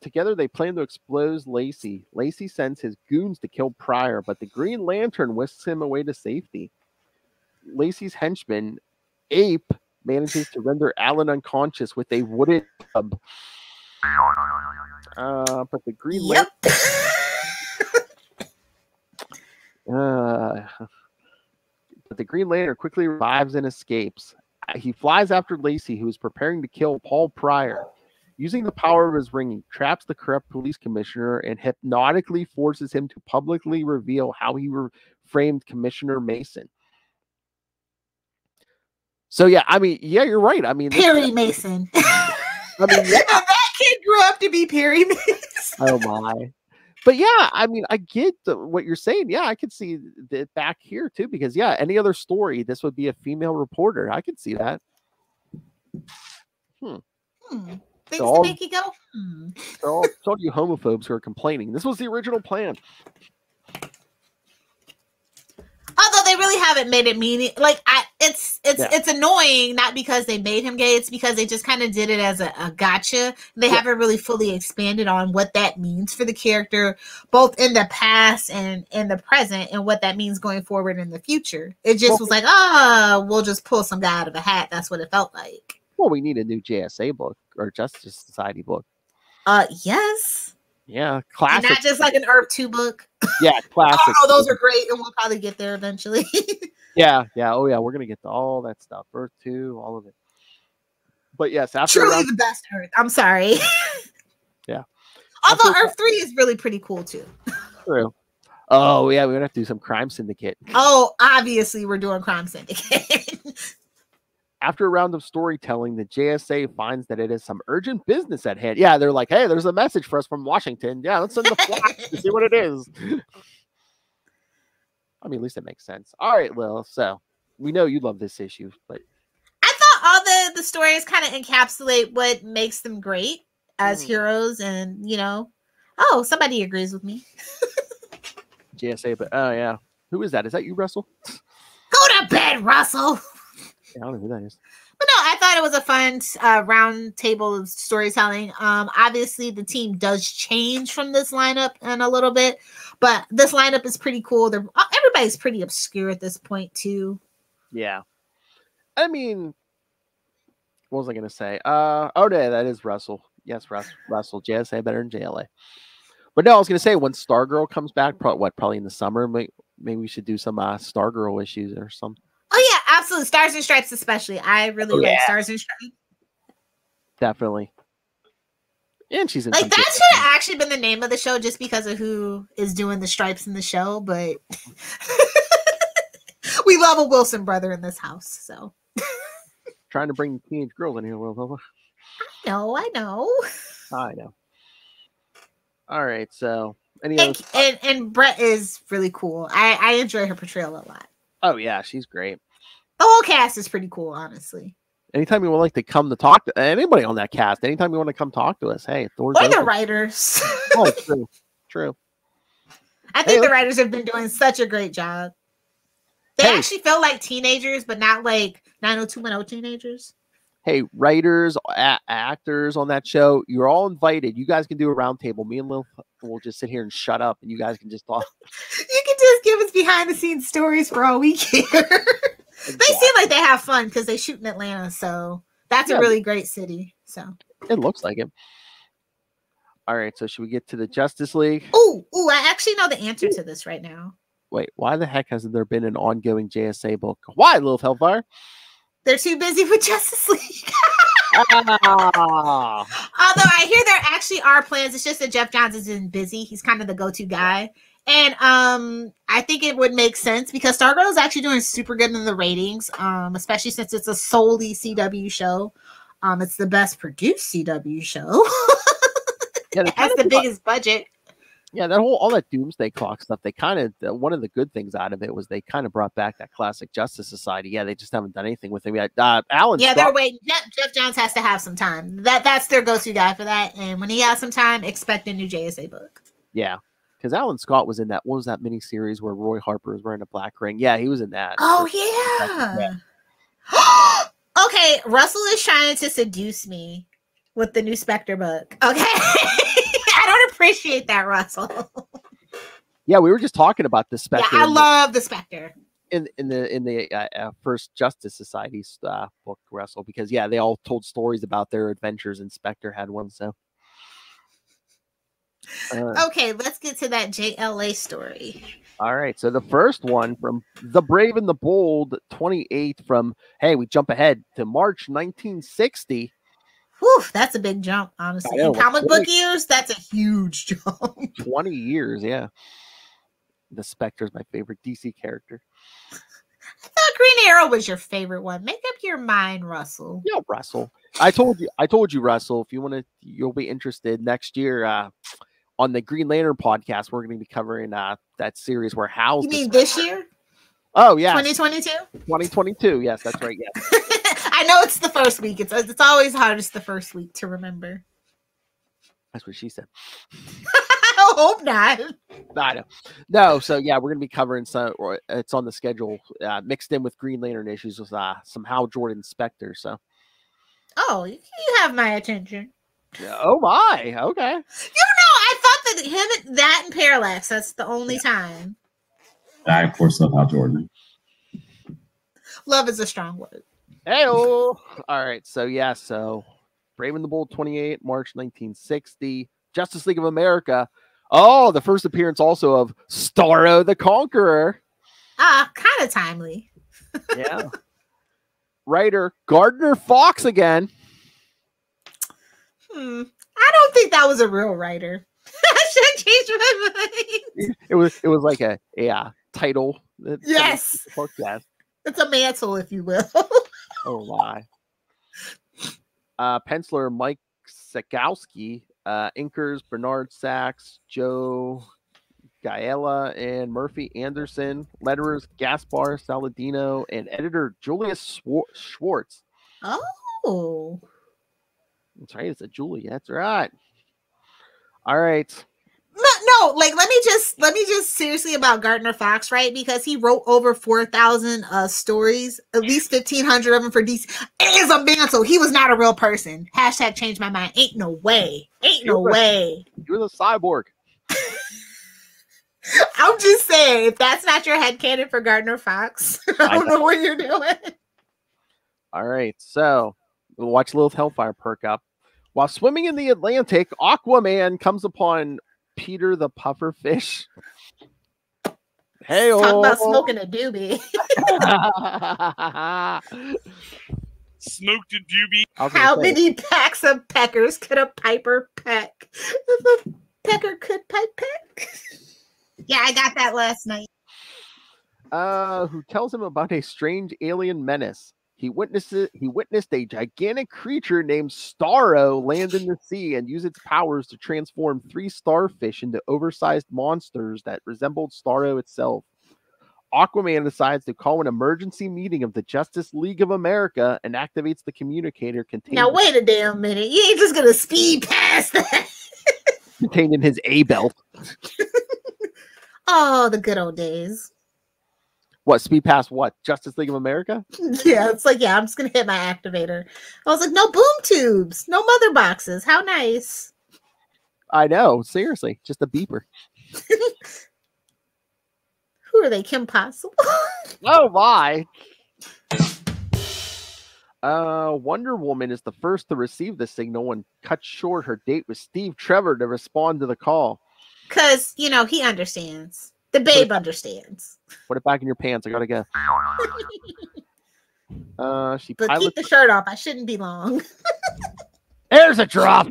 Together they plan to expose Lacey. Lacey sends his goons to kill Pryor, but the Green Lantern whisks him away to safety. Lacey's henchman, Ape, manages to render Alan unconscious with a wooden club. But the Green Lantern... But the Green Lantern quickly revives and escapes. He flies after Lacey, who is preparing to kill Paul Pryor. Using the power of his ring, he traps the corrupt police commissioner and hypnotically forces him to publicly reveal how he framed Commissioner Mason. So, yeah, I mean, yeah, you're right. I mean, Perry Mason. I mean, yeah. That kid grew up to be Perry Mason. Oh, my. But, yeah, I mean, I get what you're saying. Yeah, I could see it back here, too, because, yeah, any other story, this would be a female reporter. I could see that. Things to make you go, So all you homophobes who are complaining, this was the original plan. Although they really haven't made it meaning, like it's annoying, not because they made him gay, it's because they just kind of did it as a gotcha. They haven't really fully expanded on what that means for the character, both in the past and in the present, and what that means going forward in the future. It just was like, we'll just pull some guy out of a hat. That's what it felt like. Well, we need a new JSA book or Justice Society book. Yes. Yeah, classic. And not just like an Earth 2 book. Yeah, classic. Oh, those are great, and we'll probably get there eventually. Yeah. Oh, yeah, we're gonna get to all that stuff. Earth 2, all of it. But yes, after truly the best Earth. I'm sorry. Yeah. Although Earth 3 is really pretty cool too. True. Oh yeah, we're gonna have to do some Crime Syndicate. Oh, obviously we're doing Crime Syndicate. After a round of storytelling, the JSA finds that it is some urgent business at hand. Yeah, they're like, hey, there's a message for us from Washington. Yeah, let's send the flash to see what it is. I mean, at least it makes sense. All right, Lil. So we know you love this issue, but I thought all the stories kind of encapsulate what makes them great as heroes, and somebody agrees with me. JSA, but oh yeah, who is that? Is that you, Russell? Go to bed, Russell. Yeah, I don't know who that is. But no, I thought it was a fun round table of storytelling. Obviously, the team does change from this lineup in a little bit, but this lineup is pretty cool. Everybody's pretty obscure at this point, too. Yeah. I mean, what was I going to say? Yeah, that is Russell. Yes, Russell. JSA better than JLA. But no, I was going to say, when Stargirl comes back, probably in the summer, maybe we should do some Stargirl issues or something. Oh, yeah, absolutely. Stars and Stripes especially. I really like Stars and Stripes. Definitely. And she's in like, that should have actually been the name of the show just because of who is doing the stripes in the show, but we love a Wilson brother in this house, so. Trying to bring teenage girls in here. I know. I know. All right, so and Brett is really cool. I enjoy her portrayal a lot. Oh yeah, she's great. The whole cast is pretty cool, honestly. Anytime you want to come to talk to anybody on that cast, anytime you want to come talk to us, hey, doors or open. The writers. Oh, true. I think the writers have been doing such a great job. They actually feel like teenagers, but not like 90210 teenagers. Hey, writers, actors on that show, you're all invited. You guys can do a round table. Me and Lil will just sit here and shut up, and you guys can just talk. You can just give us behind-the-scenes stories for all we care. Exactly. They seem like they have fun because they shoot in Atlanta, so that's a really great city. So it looks like it. All right, so should we get to the Justice League? Ooh, I actually know the answer to this right now. Wait, why the heck hasn't there been an ongoing JSA book? Why, Lil Hellfire? They're too busy with Justice League. Although I hear there actually are plans. It's just that Jeff Johns isn't busy. He's kind of the go-to guy. And I think it would make sense because Stargirl is actually doing super good in the ratings, especially since it's a solely CW show. It's the best produced CW show. It has the biggest budget. Yeah, all that Doomsday Clock stuff, they kind of, one of the good things out of it was they kind of brought back that classic Justice Society. Yeah, they just haven't done anything with it yet. Alan Scott, they're waiting. Jeff Johns has to have some time. That's their go-to guy for that. And when he has some time, expect a new JSA book. Yeah, because Alan Scott was in that, what was that miniseries where Roy Harper was wearing a black ring? Yeah, he was in that. Oh, yeah. Okay, Russell is trying to seduce me with the new Specter book. Okay. I don't appreciate that, Russell. Yeah, we were just talking about the Specter. Yeah, I love the Specter. In the first Justice Society's book, Russell, because they all told stories about their adventures, and Specter had one. So, okay, let's get to that JLA story. All right, so the first one from The Brave and the Bold, 28 from we jump ahead to March 1960. Whew, that's a big jump, honestly. In comic book years, that's a huge jump. 20 years, yeah. The Specter's my favorite DC character. I thought Green Arrow was your favorite one. Make up your mind, Russell. Yeah, Russell. I told you, Russell, if you want to, you'll be interested next year on the Green Lantern podcast. We're going to be covering that series where Hal's. You mean this year? Oh, yeah. 2022? 2022. Yes, that's right. Yes. I know it's the first week. It's always hardest the first week to remember. That's what she said. I hope not. I know. No, so we're going to be covering some, or it's on the schedule, mixed in with Green Lantern issues with some Hal Jordan Specter. So. Oh, you have my attention. Oh my, okay. I thought that him, that and Parallax, that's the only time. I, of course, love Hal Jordan. Love is a strong word. Hey-oh. All right, so Brave and the Bold, 28, March 1960. Justice League of America. Oh, the first appearance also of Starro the Conqueror. Kind of timely. Yeah. Writer Gardner Fox again. I don't think that was a real writer. I should have changed my mind. It was like a title. Yes. Yes. It's a mantle, if you will. Oh my. Penciler Mike Sekowski. Inkers Bernard Sachs, Joe Gaella, and Murphy Anderson. Letterers Gaspar Saladino, and editor Julius Schwartz. Oh. That's right. It's a Julie. That's right. All right. No, like let me just seriously about Gardner Fox, right? Because he wrote over 4,000 stories, at least 1,500 of them for DC. It is a mantle. He was not a real person. Hashtag change my mind. Ain't no way. You're the cyborg. I'm just saying, if that's not your headcanon for Gardner Fox, I don't know what you're doing. All right, so we'll watch a little Hellfire perk up. While swimming in the Atlantic, Aquaman comes upon Peter the Pufferfish. Hey, talk about smoking a doobie. Smoked a doobie. How many packs of peckers could a piper peck? If a pecker could pipe peck. Yeah, I got that last night. Who tells him about a strange alien menace? He witnessed a gigantic creature named Starro land in the sea and use its powers to transform 3 starfish into oversized monsters that resembled Starro itself. Aquaman decides to call an emergency meeting of the Justice League of America and activates the communicator contained. Now wait a damn minute! You ain't just gonna speed past that. Contained in his A belt. Oh, the good old days. What, speed past what? Justice League of America? Yeah, it's like, I'm just going to hit my activator. I was like, no boom tubes, no mother boxes. How nice. I know, seriously. Just a beeper. Who are they, Kim Possible? Oh, my. Wonder Woman is the first to receive the signal and cuts short her date with Steve Trevor to respond to the call. Because, he understands. The babe understands. Put it back in your pants. I gotta go. But keep the shirt off. I shouldn't be long. There's a drop.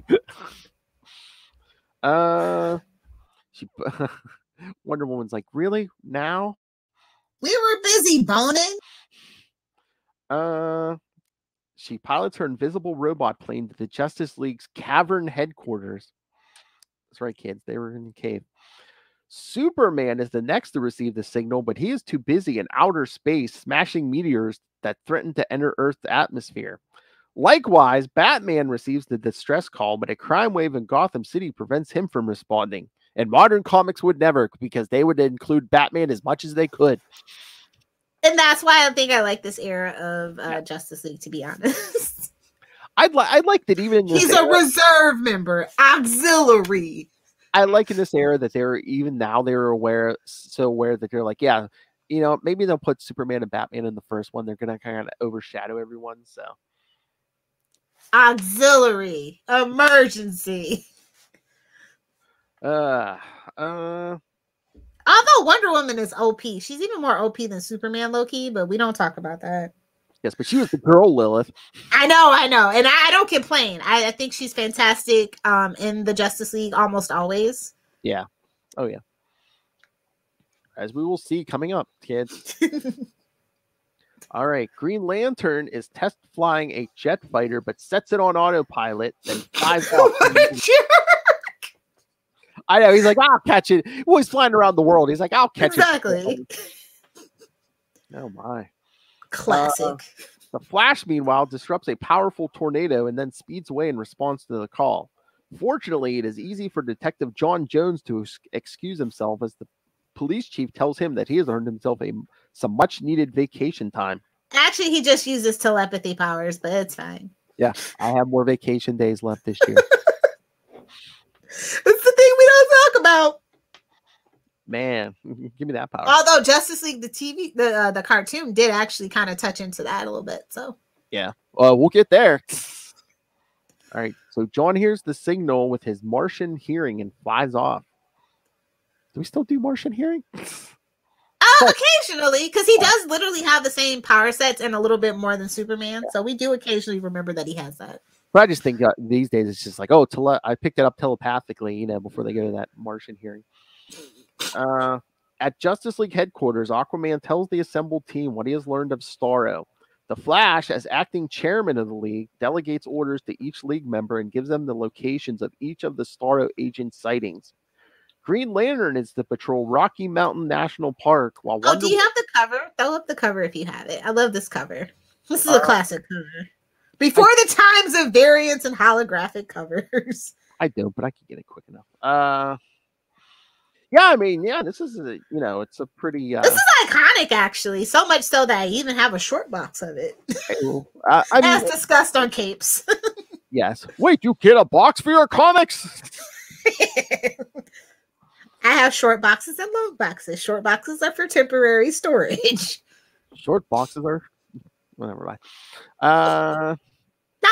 Wonder Woman's like, really? Now? We were busy boning. She pilots her invisible robot plane to the Justice League's cavern headquarters. That's right, kids. They were in the cave. Superman is the next to receive the signal, but he is too busy in outer space smashing meteors that threaten to enter Earth's atmosphere. Likewise, Batman receives the distress call, but a crime wave in Gotham City prevents him from responding. And modern comics would never, because they would include Batman as much as they could. And that's why I think I like this era of Justice League, to be honest. I'd like that even in this He's a reserve member, auxiliary. I like in this era that they're aware that they're like, yeah, you know, maybe they'll put Superman and Batman in the first one. They're gonna kind of overshadow everyone. So auxiliary emergency. Although Wonder Woman is OP, she's even more OP than Superman, low-key, but we don't talk about that. Yes, but she was the girl Lilith. I know, and I don't complain. I think she's fantastic in the Justice League almost always. Yeah. Oh yeah. As we will see coming up, kids. All right, Green Lantern is test flying a jet fighter, but sets it on autopilot, then flies off. I know, he's like, I'll catch it. Well, he's flying around the world. He's like, I'll catch it. Exactly. Oh my. Classic. The Flash, meanwhile, disrupts a powerful tornado and then speeds away in response to the call. Fortunately, it is easy for Detective John Jones to excuse himself as the police chief tells him that he has earned himself some much-needed vacation time. Actually, he just uses telepathy powers, but it's fine. Yeah, I have more vacation days left this year. It's the thing we don't talk about. Man, give me that power. Although Justice League, the TV, the cartoon did actually kind of touch into that a little bit. So yeah, we'll get there. All right, so John hears the signal with his Martian hearing and flies off. Do we still do Martian hearing? Occasionally, because he does literally have the same power sets and a little bit more than Superman. So we do occasionally remember that he has that. But I just think these days it's just like, I picked it up telepathically, you know, before they go to that Martian hearing. At Justice League headquarters, Aquaman tells the assembled team what he has learned of Starro. The Flash, as acting chairman of the league, delegates orders to each league member and gives them the locations of each of the Starro agent sightings. Green Lantern is to patrol Rocky Mountain National Park while do you have the cover? Throw up the cover if you have it. I love this cover. This is a classic cover. Before the times of variants and holographic covers. I don't, but I can get it quick enough. Yeah, I mean, yeah, this is it's a pretty. This is iconic, actually. So much so that I even have a short box of it. As discussed on Capes. Yes. Wait, you get a box for your comics? I have short boxes and long boxes. Short boxes are for temporary storage. Short boxes are whatever. Not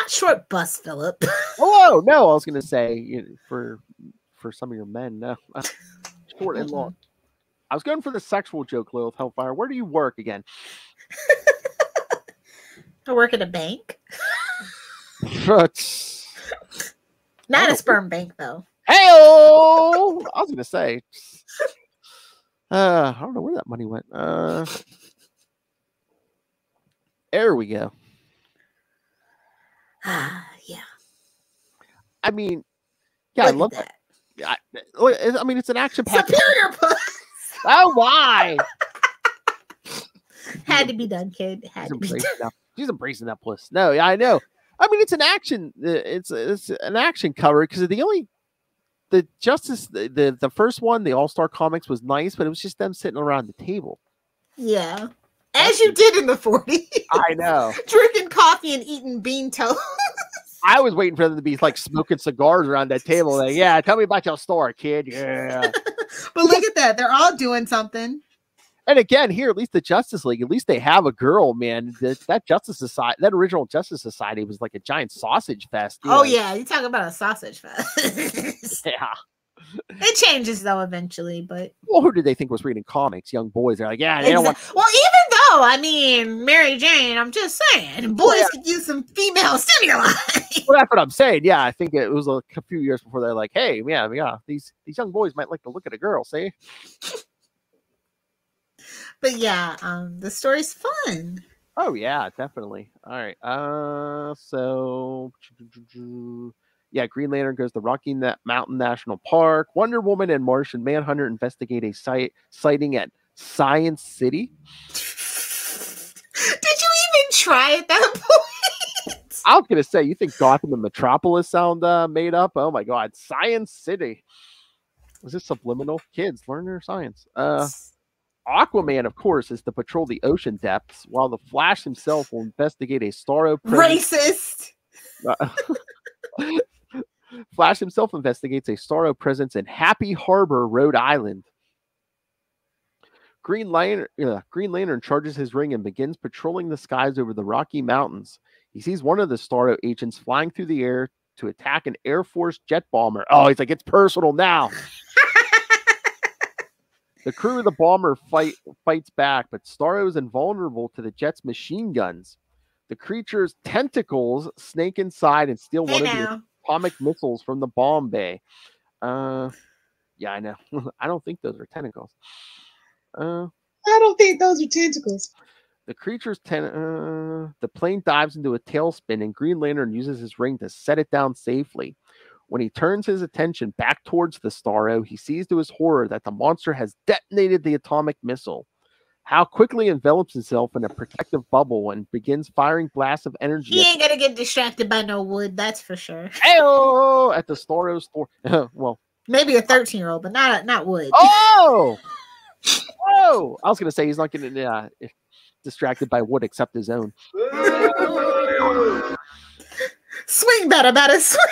short bus, Philip. Oh no, I was gonna say for some of your men, no. Short and long. I was going for the sexual joke, Lilith Hellfire. Where do you work again? I work at a bank. Not a sperm bank, though. Hey-o! I was going to say. I don't know where that money went. There we go. Yeah. I mean, yeah, I love that. I mean, it's an action package. Superior puss. Oh, why? Had to be done, kid. Had to be done. She's embracing that puss. No, yeah, I know. I mean, it's an action. It's an action cover because the first one, the All-Star Comics, was nice, but it was just them sitting around the table. Yeah, as you did in the 40s. I know. Drinking coffee and eating bean toast. I was waiting for them to be like smoking cigars around that table. Like, yeah, tell me about your store, kid. Yeah. But look at that. They're all doing something. And again, here, at least the Justice League, at least they have a girl, man. That Justice Society, that original Justice Society was like a giant sausage fest. Oh, yeah. You talk about a sausage fest. Yeah. It changes, though, eventually. But well, who did they think was reading comics? Young boys. They're like, yeah, they don't want. Well, even though, I mean, Mary Jane, I'm just saying, boys could use some female stimuli. Well, that's what I'm saying. Yeah, I think it was a few years before they're like, hey, yeah, these young boys might like to look at a girl, see? But yeah, the story's fun. Oh yeah, definitely. All right. So yeah, Green Lantern goes to Rocky Mountain National Park. Wonder Woman and Martian Manhunter investigate a sighting at Science City. Did you even try at that point? I was gonna say, you think Gotham and Metropolis sound made up? Oh my God, Science City. Was this subliminal? Kids, learn their science. Aquaman, of course, is to patrol the ocean depths, while the Flash himself will investigate a Starro racist. Flash himself investigates a Starro presence in Happy Harbor, Rhode Island. Green Lantern charges his ring and begins patrolling the skies over the Rocky Mountains. He sees one of the Starro agents flying through the air to attack an Air Force jet bomber. Oh, he's like, it's personal now. The crew of the bomber fights back, but Starro is invulnerable to the jet's machine guns. The creature's tentacles snake inside and steal one of the atomic missiles from the bomb bay. Yeah, I know. I don't think those are tentacles. I don't think those are tentacles. The creature's the plane dives into a tailspin, and Green Lantern uses his ring to set it down safely. When he turns his attention back towards the Starro, he sees to his horror that the monster has detonated the atomic missile. Hal quickly envelops himself in a protective bubble and begins firing blasts of energy. He ain't gonna get distracted by no wood, that's for sure. Hey-oh! At the Starro's well, maybe a 13-year-old, but not wood. Oh! Oh! I was gonna say he's not getting distracted by wood except his own. Swing better swing.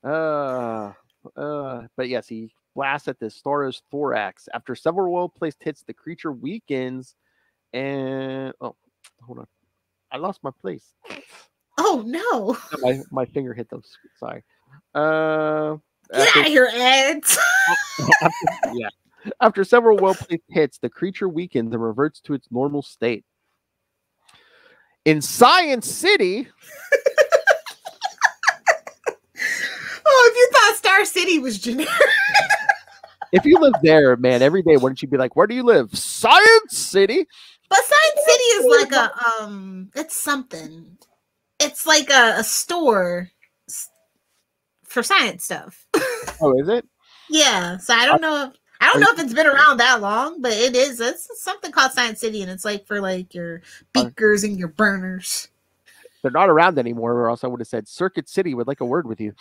But yes, he blasts at the Starro's thorax. After several well-placed hits, the creature weakens and hold on. I lost my place. Oh no. My finger hit those. Sorry. Get out of here, Ed. Yeah. After several well-placed hits, the creature weakens and reverts to its normal state. In Science City. Oh, if you thought Star City was generic. If you live there, man, every day, wouldn't you be like, where do you live? Science City. But Science City is like it's something. It's like a store for science stuff. Oh, is it? Yeah. So I don't know if it's been around that long, but it is. It's something called Science City, and it's like for like your beakers and your burners. They're not around anymore, or else I would have said Circuit City would like a word with you.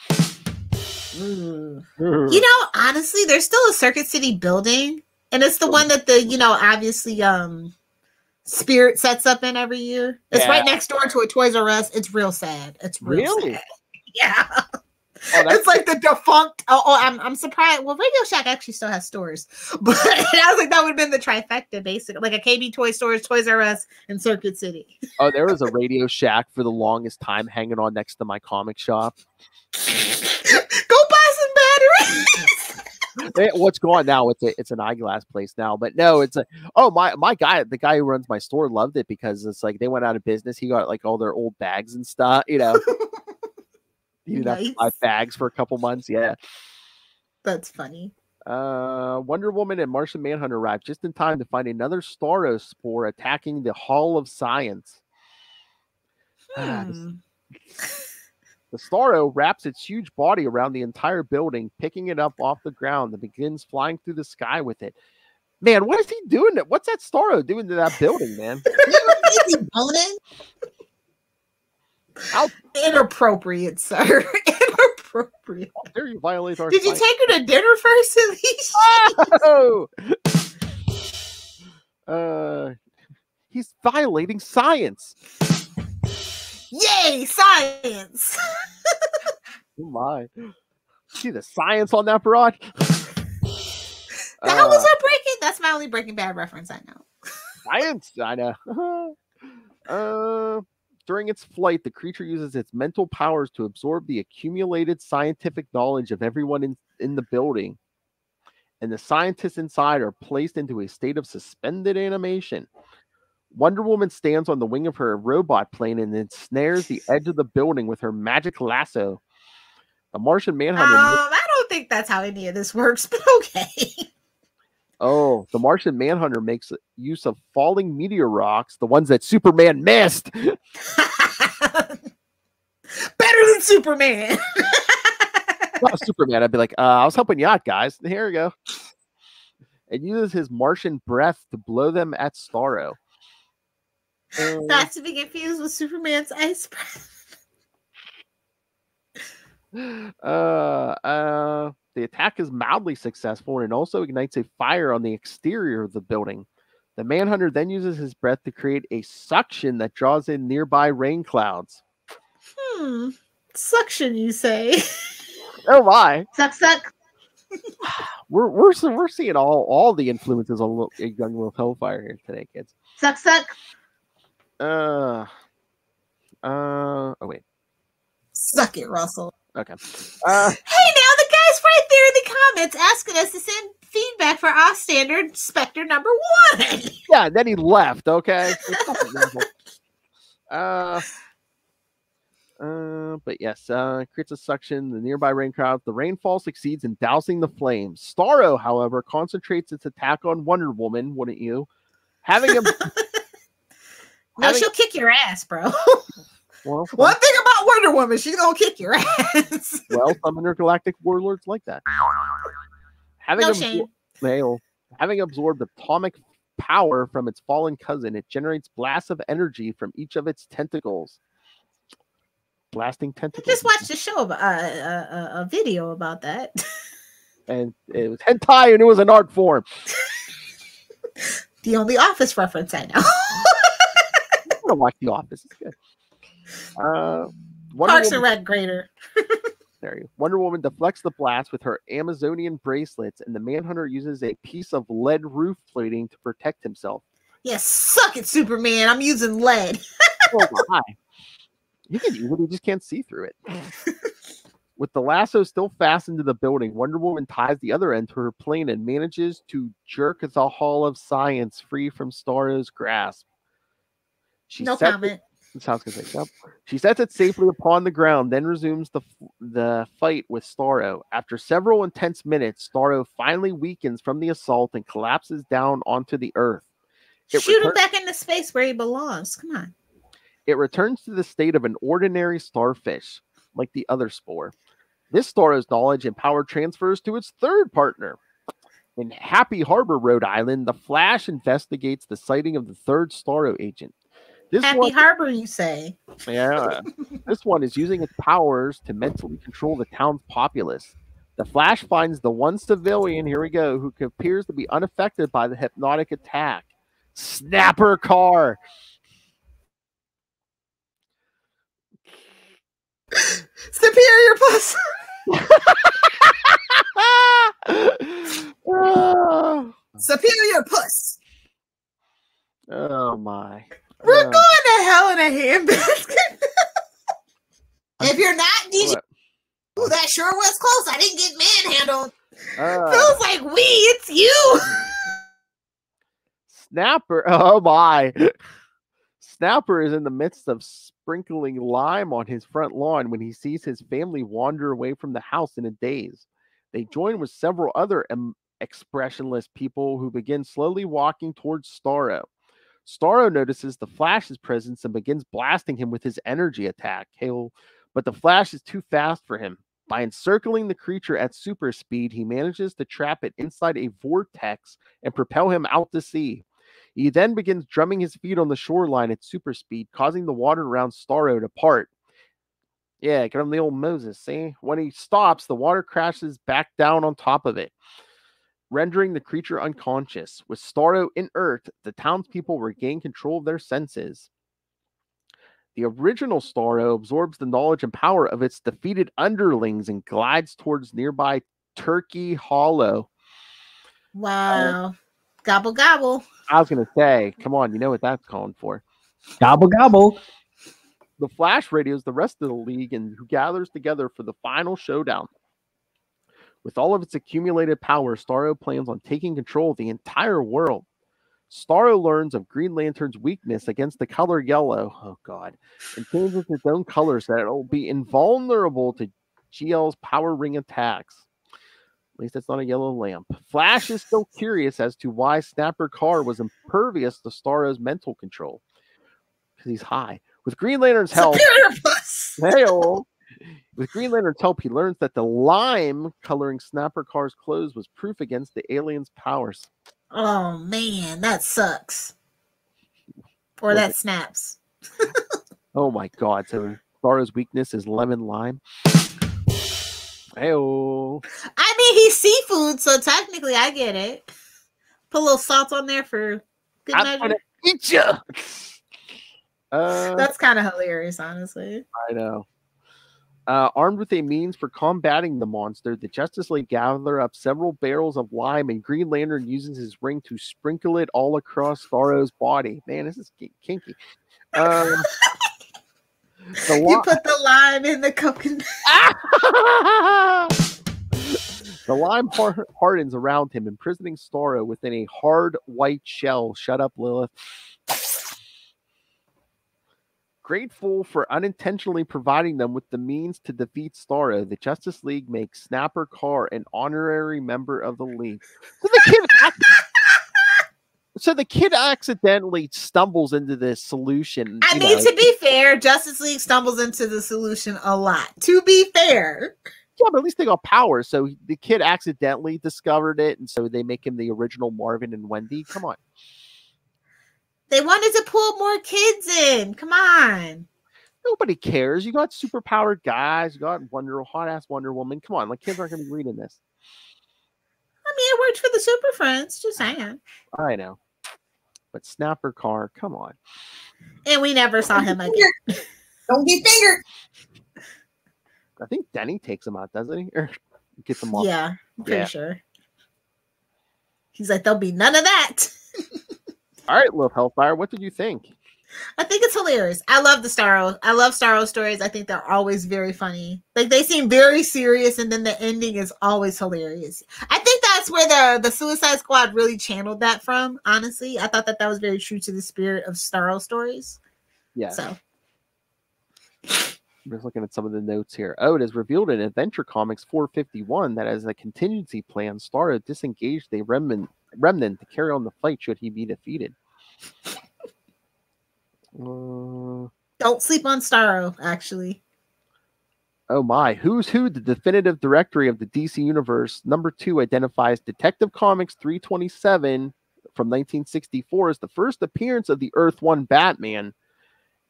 You know, honestly, there's still a Circuit City building, and it's the one that obviously Spirit sets up in every year. It's right next door to a Toys R Us. It's real sad. It's real sad. Yeah. It's like the defunct. I'm surprised. Well, Radio Shack actually still has stores, but I was like, that would have been the trifecta, basically, like a KB Toy Stores, Toys R Us, and Circuit City. Oh, there was a Radio Shack for the longest time, hanging on next to my comic shop. Go buy some batteries. What's gone now? It's an eyeglass place now, but no, it's my guy, the guy who runs my store, loved it because it's like they went out of business. He got like all their old bags and stuff, you know. He didn't have to buy bags for a couple months. Yeah. That's funny. Wonder Woman and Martian Manhunter arrive just in time to find another Starro spore attacking the Hall of Science. The Starro wraps its huge body around the entire building, picking it up off the ground and begins flying through the sky with it. Man, what is he doing? What's that Starro doing to that building, man? Is he boning? How inappropriate, sir. Inappropriate. How dare you violate our Did you take her to dinner first, at least? He's violating science. Yay, science! Oh my. See the science on that broad? How was that breaking? That's my only Breaking Bad reference I know. Science, I know. During its flight, the creature uses its mental powers to absorb the accumulated scientific knowledge of everyone in the building. And the scientists inside are placed into a state of suspended animation. Wonder Woman stands on the wing of her robot plane and ensnares the edge of the building with her magic lasso. The Martian Manhunter... I don't think that's how any of this works, but okay. Oh, the Martian Manhunter makes use of falling meteor rocks, the ones that Superman missed. Better than Superman. Not Superman. I'd be like, I was helping you out, guys. Here we go. And uses his Martian breath to blow them at Starro. Not to be confused with Superman's ice breath. The attack is mildly successful, and it also ignites a fire on the exterior of the building. The Manhunter then uses his breath to create a suction that draws in nearby rain clouds. Suction, you say? Oh my! Suck. We're seeing all the influences on young Will Hellfire here today, kids. Suck. Oh wait. Suck it, Russell. Okay. Hey, now the guy's right there in the comments asking us to send feedback for our standard Specter number 1. Yeah, then he left. Okay. But yes, creates a suction. The nearby rain clouds. The rainfall succeeds in dousing the flames. Starro, however, concentrates its attack on Wonder Woman. Wouldn't you? Having him. She'll kick your ass, bro. Well, one thing about Wonder Woman, she's gonna kick your ass. Well, some intergalactic warlords like that. Having absorbed atomic power from its fallen cousin, it generates blasts of energy from each of its tentacles. Blasting tentacles. I just watched a show about a video about that. And it was hentai, and it was an art form. The only Office reference I know. I want to watch The Office. It's good. Parks and Rec greater. There you go. Wonder Woman deflects the blast with her Amazonian bracelets, and the Manhunter uses a piece of lead roof plating to protect himself. Yes, suck it, Superman. I'm using lead. Oh my. You can use it, you just can't see through it. With the lasso still fastened to the building, Wonder Woman ties the other end to her plane and manages to jerk the Hall of Science free from Starro's grasp. No comment. She sets it safely upon the ground, then resumes the fight with Starro. After several intense minutes, Starro finally weakens from the assault and collapses down onto the earth. Shoot him back into space where he belongs. Come on. It returns to the state of an ordinary starfish, like the other spore. This Starro's knowledge and power transfers to its third partner. In Happy Harbor, Rhode Island, the Flash investigates the sighting of the third Starro agent. Happy Harbor, you say? Yeah. This one is using its powers to mentally control the town's populace. The Flash finds the one civilian, here we go, who appears to be unaffected by the hypnotic attack. Snapper Carr. Superior Puss. Superior Puss. Oh my. We're going to hell in a handbasket. If you're not DJ, ooh, that sure was close. I didn't get manhandled. Feels like it's you. Snapper. Oh my. Snapper is in the midst of sprinkling lime on his front lawn when he sees his family wander away from the house in a daze. They join with several other expressionless people who begin slowly walking towards Starro. Starro notices the Flash's presence and begins blasting him with his energy attack. But the Flash is too fast for him. By encircling the creature at super speed, he manages to trap it inside a vortex and propel him out to sea. He then begins drumming his feet on the shoreline at super speed, causing the water around Starro to part. Yeah, get him the old Moses, see? When he stops, the water crashes back down on top of it, rendering the creature unconscious. With Starro inert, the townspeople regain control of their senses. The original Starro absorbs the knowledge and power of its defeated underlings and glides towards nearby Turkey Hollow. Wow. Gobble, gobble. I was going to say, come on, you know what that's calling for. Gobble, gobble. The Flash radios the rest of the League and who gathers together for the final showdown. With all of its accumulated power, Starro plans on taking control of the entire world. Starro learns of Green Lantern's weakness against the color yellow, oh god, and changes its own color so that it will be invulnerable to GL's power ring attacks. At least it's not a yellow lamp. Flash is still curious as to why Snapper Carr was impervious to Starro's mental control. Because he's high. With Green Lantern's help, with Green Lantern's help, he learns that the lime coloring Snapper Carr's clothes was proof against the alien's powers. Oh man, that sucks. Or that snaps. Oh my god! So Starro's weakness is lemon lime. Hey-o. I mean, he's seafood, so technically I get it. Put a little salt on there for Good I'm measure. gonna eat you. That's kind of hilarious, honestly. I know. Armed with a means for combating the monster, the Justice League gather up several barrels of lime, and Green Lantern uses his ring to sprinkle it all across Starro's body. Man, this is kinky. You put the lime in the coconut. The lime hardens around him, imprisoning Starro within a hard white shell. Shut up, Lilith. Grateful for unintentionally providing them with the means to defeat Starro, the Justice League makes Snapper Carr an honorary member of the League. So the kid accidentally stumbles into this solution. I mean, to be fair, Justice League stumbles into the solution a lot. To be fair. Yeah, but at least they got power. So the kid accidentally discovered it, and so they make him the original Marvin and Wendy. Come on. They wanted to pull more kids in. Come on. Nobody cares. You got superpowered guys. You got hot-ass Wonder Woman. Come on. Like, kids aren't going to be reading this. I mean, it worked for the Super Friends. Just saying. I know. But Snapper Carr, come on. And we never saw him again. Don't get fingered. I think Denny takes him out, doesn't he? Or gets him off. Yeah, I'm pretty sure. He's like, there'll be none of that. All right, Lil Hellfire, what did you think? I think it's hilarious. I love Starro stories. I think they're always very funny. Like, they seem very serious, and then the ending is always hilarious. I think that's where the Suicide Squad really channeled that from, honestly. I thought that was very true to the spirit of Starro stories. Yeah. So. I'm just looking at some of the notes here. Oh, it is revealed in Adventure Comics 451 that as a contingency plan, Starro disengaged a remnant to carry on the fight should he be defeated. Don't sleep on Starro, actually. Oh my, Who's Who, the definitive directory of the DC Universe. Number 2 identifies Detective Comics 327 from 1964 as the first appearance of the Earth 1 Batman.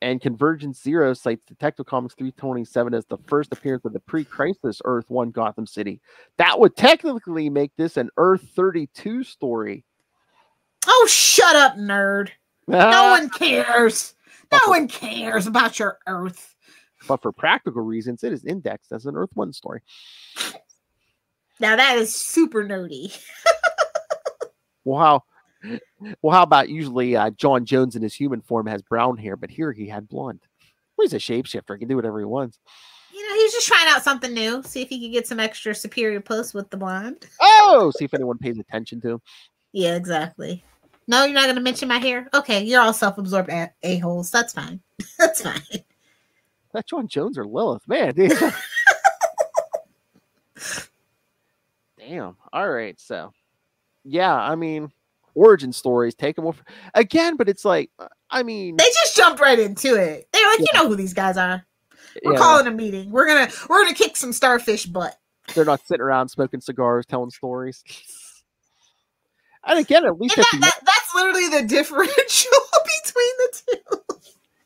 And Convergence Zero cites Detective Comics 327 as the first appearance of the pre-crisis Earth 1 Gotham City. That would technically make this an Earth 32 story. Oh, shut up, nerd. No one cares. No one cares about your Earth. But for practical reasons, it is indexed as an Earth 1 story. Now that is super nerdy. Well, how about usually John Jones in his human form has brown hair, but here he had blonde. Well, he's a shapeshifter. He can do whatever he wants. You know, he's just trying out something new. See if he can get some extra superior puss with the blonde. Oh, see if anyone pays attention to him. Yeah, exactly. No, you're not going to mention my hair? Okay, you're all self-absorbed a-holes. That's fine. That's fine. That John Jones or Lilith, man. Dude. Damn. All right, so. Yeah, I mean, origin stories, take them over. Again, but it's like, I mean. They just jumped right into it. They're like, you know who these guys are. We're calling a meeting. We're gonna kick some starfish butt. They're not sitting around smoking cigars, telling stories. And again, at least that's literally the differential between the two.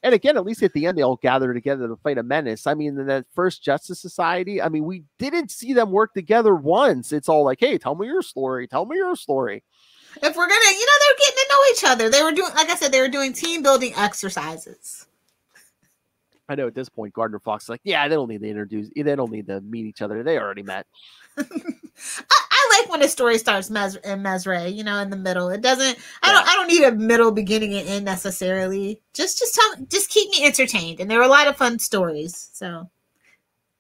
And again, at least at the end, they all gather together to fight a menace. I mean, in that first Justice Society, I mean, we didn't see them work together once. It's all like, hey, tell me your story. Tell me your story. If we're gonna, they're getting to know each other. They were doing, like I said, they were doing team building exercises. I know at this point, Gardner Fox is like, yeah, they don't need to introduce. They don't need to meet each other. They already met. I like when a story starts in Mesre, in the middle. It doesn't. I don't need a middle, beginning, and end necessarily. Just keep me entertained. And there were a lot of fun stories. So,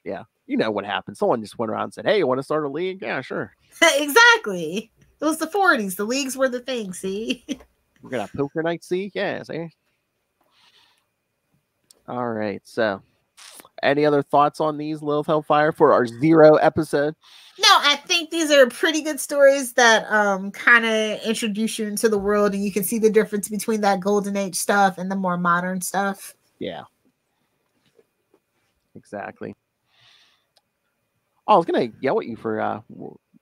yeah, you know what happened. Someone just went around and said, "Hey, you want to start a league?" Yeah, sure. Exactly. It was the 40s. The leagues were the thing. See, we're gonna have poker night. See, yeah, see. All right. So, any other thoughts on these, Lilith Hellfire, for our 0 episode? No, I think these are pretty good stories that kind of introduce you into the world, and you can see the difference between that Golden Age stuff and the more modern stuff. Yeah. Exactly. Oh, I was gonna yell at you for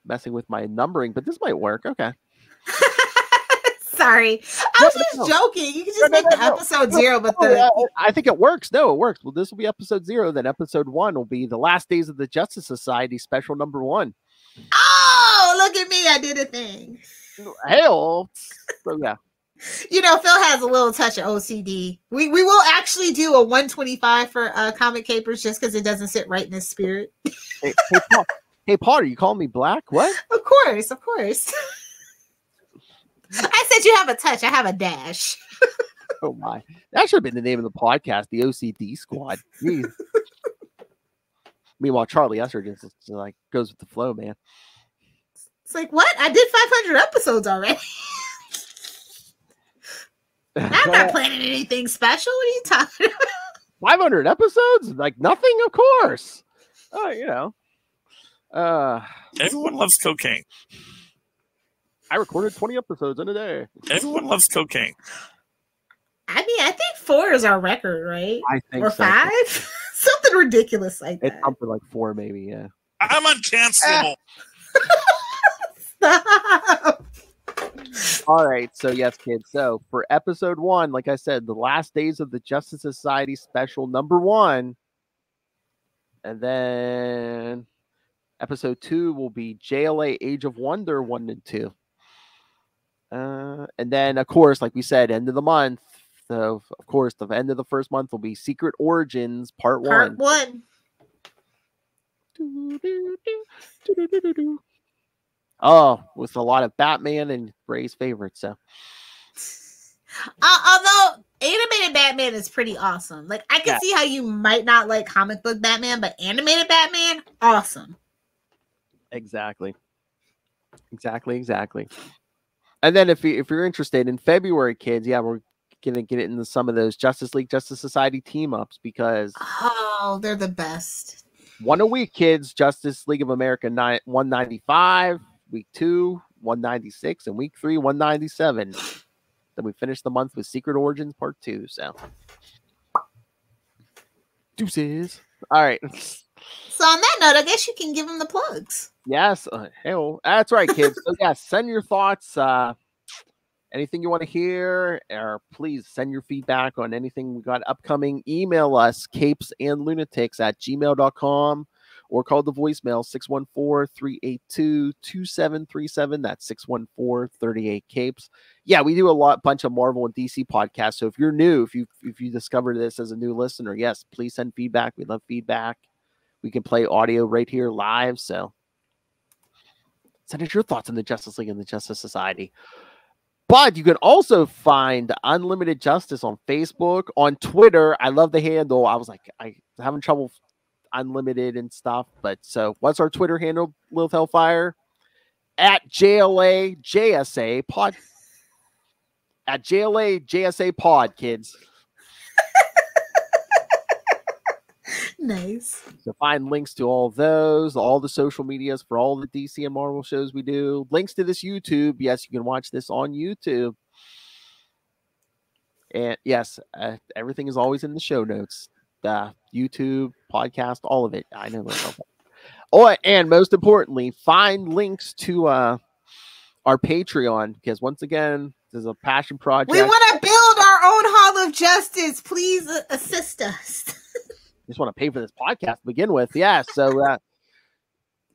messing with my numbering, but this might work. Okay. Sorry. I was just joking. You can just make the episode 0, but I think it works. No, it works. Well, this will be episode 0. Then episode 1 will be the Last Days of the Justice Society special number 1. Oh, look at me. I did a thing. Hell. So, yeah. You know, Phil has a little touch of OCD. We will actually do a 125 for comic capers just because it doesn't sit right in his spirit. Hey, Potter, you call me black? What? Of course. I said you have a touch. I have a dash. Oh my! That should have been the name of the podcast, the OCD Squad. Jeez. Meanwhile, Charlie Esser just like goes with the flow, man. It's like, what? I did 500 episodes already. I'm not planning anything special. What are you talking about? 500 episodes? Like nothing, of course. You know. Everyone loves cocaine. I recorded 20 episodes in a day. Everyone loves cocaine. I mean, I think 4 is our record, right? I think or so. 5? Something ridiculous like that. It's something like 4, maybe, yeah. I'm uncancelable. Stop. All right, so yes, kids. So for episode 1, like I said, the last days of the Justice Society special number 1. And then episode 2 will be JLA Age of Wonder 1 and 2. And then, of course, like we said, end of the month. So, of course, the end of the first month will be Secret Origins Part 1. Part 1. Oh, with a lot of Batman and Ray's favorites. So, although animated Batman is pretty awesome. Like, I can see how you might not like comic book Batman, but animated Batman, awesome. Exactly. And then if you're interested in February, kids, yeah, we're gonna get into some of those Justice League, Justice Society team ups because they're the best. 1 a week, kids. Justice League of America 195, week 2 196, and week 3 197. Then we finish the month with Secret Origins Part 2. So deuces. All right. So on that note, I guess you can give them the plugs. Yes. Hell, that's right, kids. So yes, send your thoughts. Anything you want to hear, or please send your feedback on anything we got upcoming. Email us, capesandlunatics@gmail.com, or call the voicemail 614-382-2737. That's 614-38-CAPES. Yeah, we do a bunch of Marvel and DC podcasts. So if you're new, if you discovered this as a new listener, yes, please send feedback. We love feedback. We can play audio right here live. So send us your thoughts on the Justice League and the Justice Society. But you can also find Unlimited Justice on Facebook, on Twitter. I love the handle. I was like, I was having trouble Unlimited and stuff. But so what's our Twitter handle, Lilith Hellfire? At JLA JSA Pod. At JLA JSA Pod, kids. Nice. So find links to all those, all the social medias for all the DC and Marvel shows we do. Links to this YouTube. Yes, you can watch this on YouTube. And yes, everything is always in the show notes. YouTube, podcast, all of it. I know. Oh, and most importantly, find links to our Patreon, because once again, this is a passion project. We want to build our own Hall of Justice. Please assist us. Just want to pay for this podcast to begin with. Yeah, so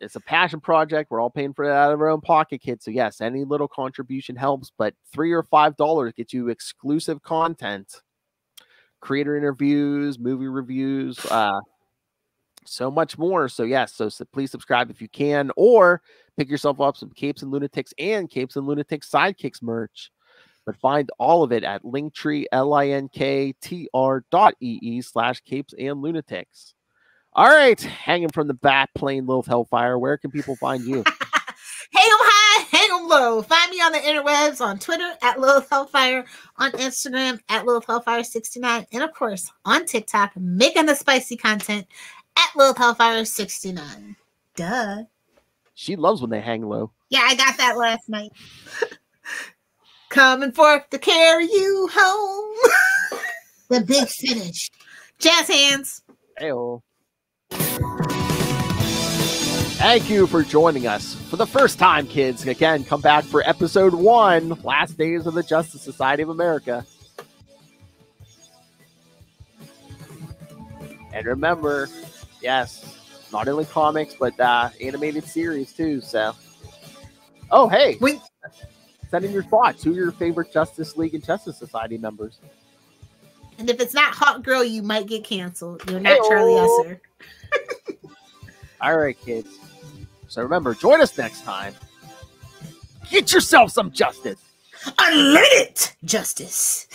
it's a passion project. We're all paying for it out of our own pocket, kids. So yes, any little contribution helps, but $3 or $5 gets you exclusive content, creator interviews, movie reviews, so much more. So yes, so please subscribe if you can, or pick yourself up some Capes and Lunatics and Capes and Lunatics Sidekicks merch. But find all of it at Linktree, linktr.ee/Capes and Lunatics. All right, hanging from the bat plane, Lilith Hellfire. Where can people find you? Hang 'em high, hang 'em low. Find me on the interwebs, on Twitter at Lilith Hellfire, on Instagram at Lilith Hellfire69, and of course on TikTok, making the spicy content at Lilith Hellfire69. Duh. She loves when they hang low. Yeah, I got that last night. Coming forth to carry you home. The big finish. Jazz hands. Hey-o. Thank you for joining us for the first time, kids. Again, come back for episode 1, Last Days of the Justice Society of America. And remember, yes, not only comics, but animated series too. So, oh, hey. Send in your thoughts. Who are your favorite Justice League and Justice Society members? And if it's not Hot Girl, you might get canceled. You're not Charlie Esser. All right, kids. So remember, join us next time. Get yourself some justice. Unlimited justice.